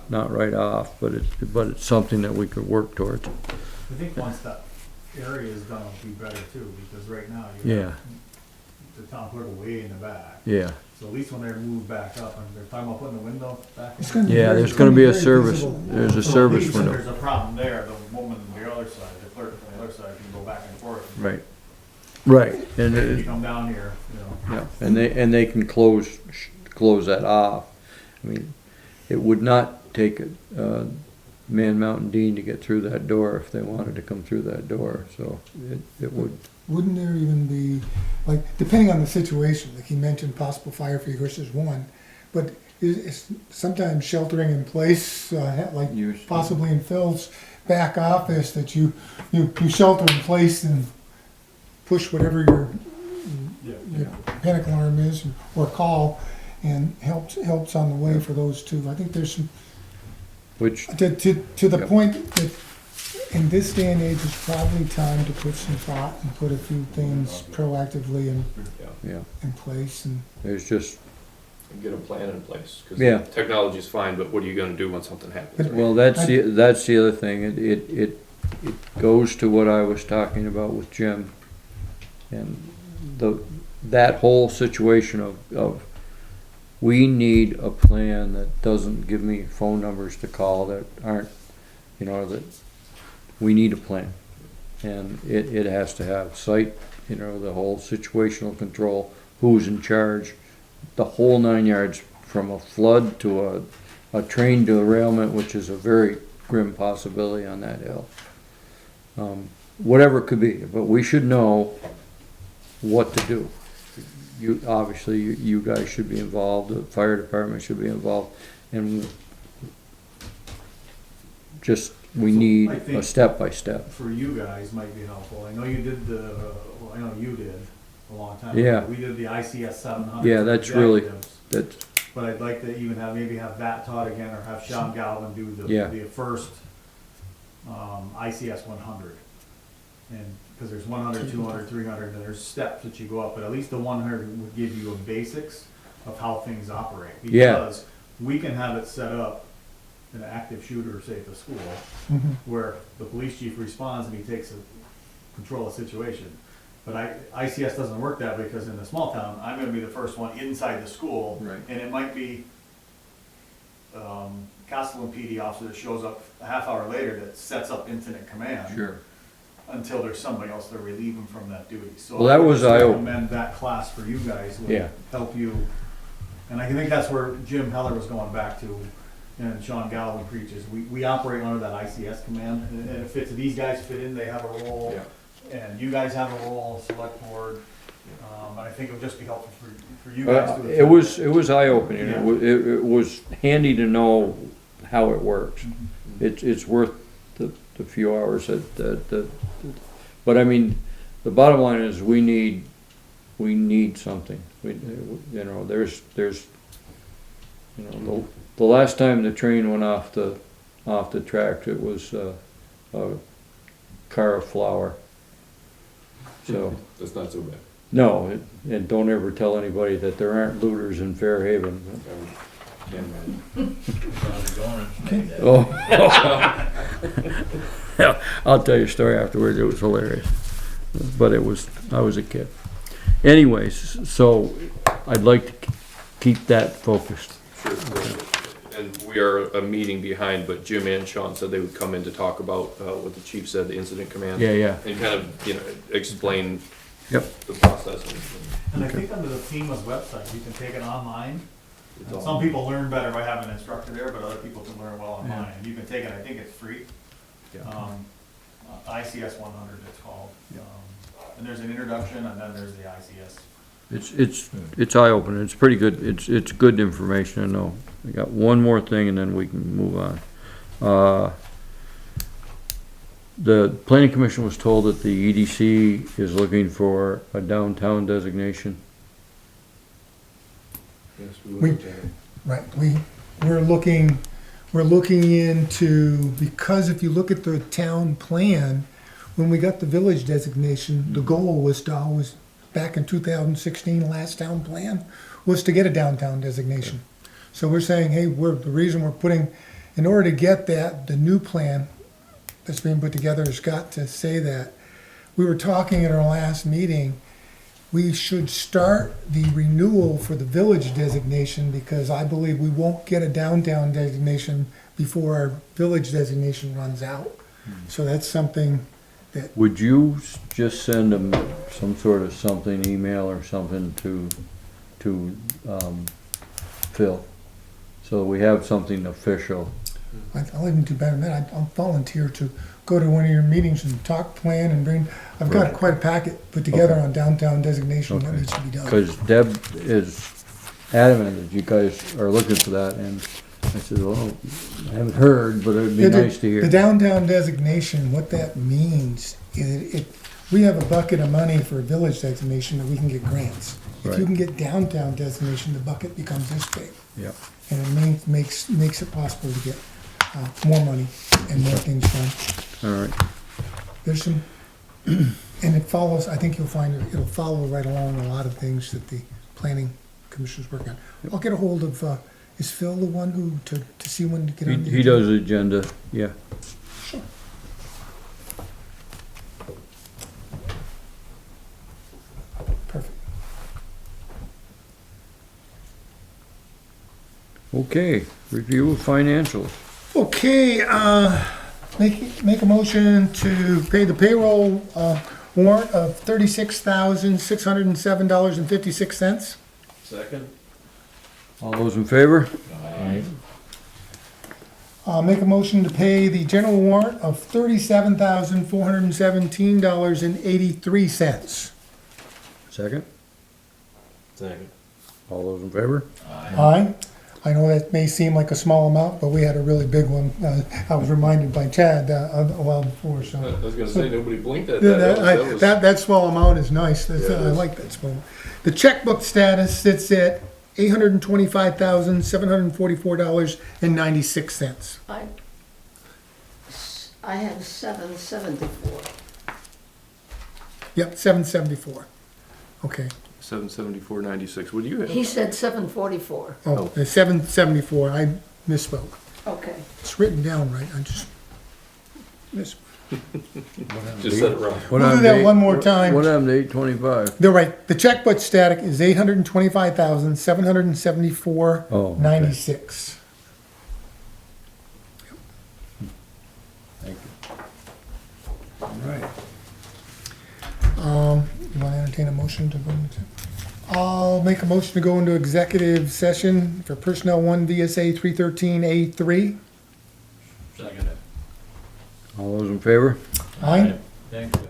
not right off, but it's something that we could work towards. I think once that area is done, it'll be better too, because right now you Yeah, have the town clerk way in the back. yeah. So at least when they're moved back up, and they're talking about putting the window back. It's gonna be Yeah, very- there's it's gonna be a very service, visible. there's a So at service least if window. there's a problem there, the woman on the other side, the clerk on the other side can go back and forth. Right, and You come down here, you know. yeah, and they can close that off. I mean, it would not take Man Mountain Dean to get through that door if they wanted to come through that door, so it would. Wouldn't there even be, like, depending on the situation, like he mentioned possible fire egress is one, but is sometimes sheltering in place, like possibly in Phil's back office, that you shelter in place and push whatever you're panic alarm is, or call, and helps on the way for those two. I think there's some, Which, to the Yep. point that in this day and age, it's probably time to put some thought and put a few things proactively yeah, in place, and there's just, Get a plan in place, cause Yeah. technology's fine, but what are you gonna do when something happens? right? well, that's the other thing. It goes to what I was talking about with Jim. And that whole situation of we need a plan that doesn't give me phone numbers to call that aren't, that we need a plan. And it has to have site, the whole situational control, who's in charge, the whole 9 yards, from a flood to a train derailment, which is a very grim possibility on that hill. Whatever it could be, but we should know what to do. Obviously, you guys should be involved, the fire department should be involved, and just, we need I think a step by step. For you guys might be helpful. I know you did I know you did a long time Yeah. ago. We did the ICS 700. Yeah, for that's really, executives. that's, But I'd like to even maybe have that taught again, or have Sean Galvin do Yeah. the first, ICS 100. And, cause there's 100, 200, 300, and there's steps that you go up, but at least the 100 would give you a basics of how things operate. Yeah. Because we can have it set up, an active shooter, say at the school, where the police chief responds and he takes control of the situation. But ICS doesn't work that way, because in a small town, I'm gonna be the first one inside the school. Right. And it might be, Castleton PD officer that shows up a half hour later that sets up incident command. sure. Until there's somebody else to relieve them from that duty. So Well, that I would was just I- recommend that class for you guys Yeah. would help you. And I think that's where Jim Heller was going back to, and Sean Galvin preaches. We operate under that ICS command, and it fits, these guys fit in, they have a role. And you guys have a role, select board, and I think it would just be helpful for you guys to. It was eye-opening. Yeah. It was handy to know how it works. Mhm. It's worth the few hours but I mean, the bottom line is we need something. There's, the last time the train went off the track, it was a car of flour. So, That's not so bad. no, and don't ever tell anybody that there aren't looters in Fairhaven. Oh. Yeah, I'll tell you a story afterwards. It was hilarious, but I was a kid. Anyways, so I'd like to keep that focused. Sure. And we are a meeting behind, but Jim and Sean said they would come in to talk about what the chief said, the incident command. Yeah. And kind of, explain Yep. the process. And I think under the FEMA's website, you can take it online. It's And all- some people learn better by having an instructor there, but other people can learn well online. And you can take it, I think it's free. Yeah. ICS 100 it's called. And there's an introduction, and then there's the ICS. It's eye-opening. It's pretty good. It's good information to know. I got one more thing and then we can move on. The planning commission was told that the EDC is looking for a downtown designation. Yes, We- looked at it. right, we're looking into, because if you look at the town plan, when we got the village designation, the goal was to always, back in 2016, last town plan, was to get a downtown designation. So we're saying, hey, the reason we're putting, in order to get that, the new plan that's being put together has got to say that. We were talking at our last meeting, we should start the renewal for the village designation, because I believe we won't get a downtown designation before our village designation runs out. So that's something that, Would you just send them some sort of something, email or something to Phil? So we have something official. I'll even do better than that, I'll volunteer to go to one of your meetings and talk plan and bring, I've got Right. quite a packet put together Okay. on downtown designation, what Okay. needs to be done. Cause Deb is adamant that you guys are looking for that, and I said, well, I haven't heard, but it'd be Yeah, nice to The hear. downtown designation, what that means is we have a bucket of money for village designation that we can get grants. If you can get downtown designation, the bucket becomes this big. Yep. And it makes it possible to get more money and more things done. All right. There's some, and it follows, I think you'll find it'll follow right along a lot of things that the planning commission's working on. I'll get a hold of, is Phil the one who, to see when to get on the He does the agenda, yeah. Sure. Perfect. Okay, review of financials. Okay, make a motion to pay the payroll, warrant of $36,607.56. Second. All those in favor? Make a motion to pay the general warrant of $37,417.83. Second? Second. All those in favor? Aye. I know that may seem like a small amount, but we had a really big one. I was reminded by Chad a while before, so. I was gonna say, nobody blinked at that. That small amount is nice. I like that small. The checkbook status sits at $825,744.96. I have 774. Yep, 774. Okay. 774.96. What do you have? He said 744. Oh, the 774. I misspoke. Okay. It's written down right. I just misspoke. Just said it wrong. What We'll do happened that to one more time. What happened to 825? They're right. The checkbook static is $825,774.96. Thank you. All right. You want to entertain a motion to go into? I'll make a motion to go into executive session for personnel 1 VSA 313A3. Second it. All those in favor? Aye. Thank you.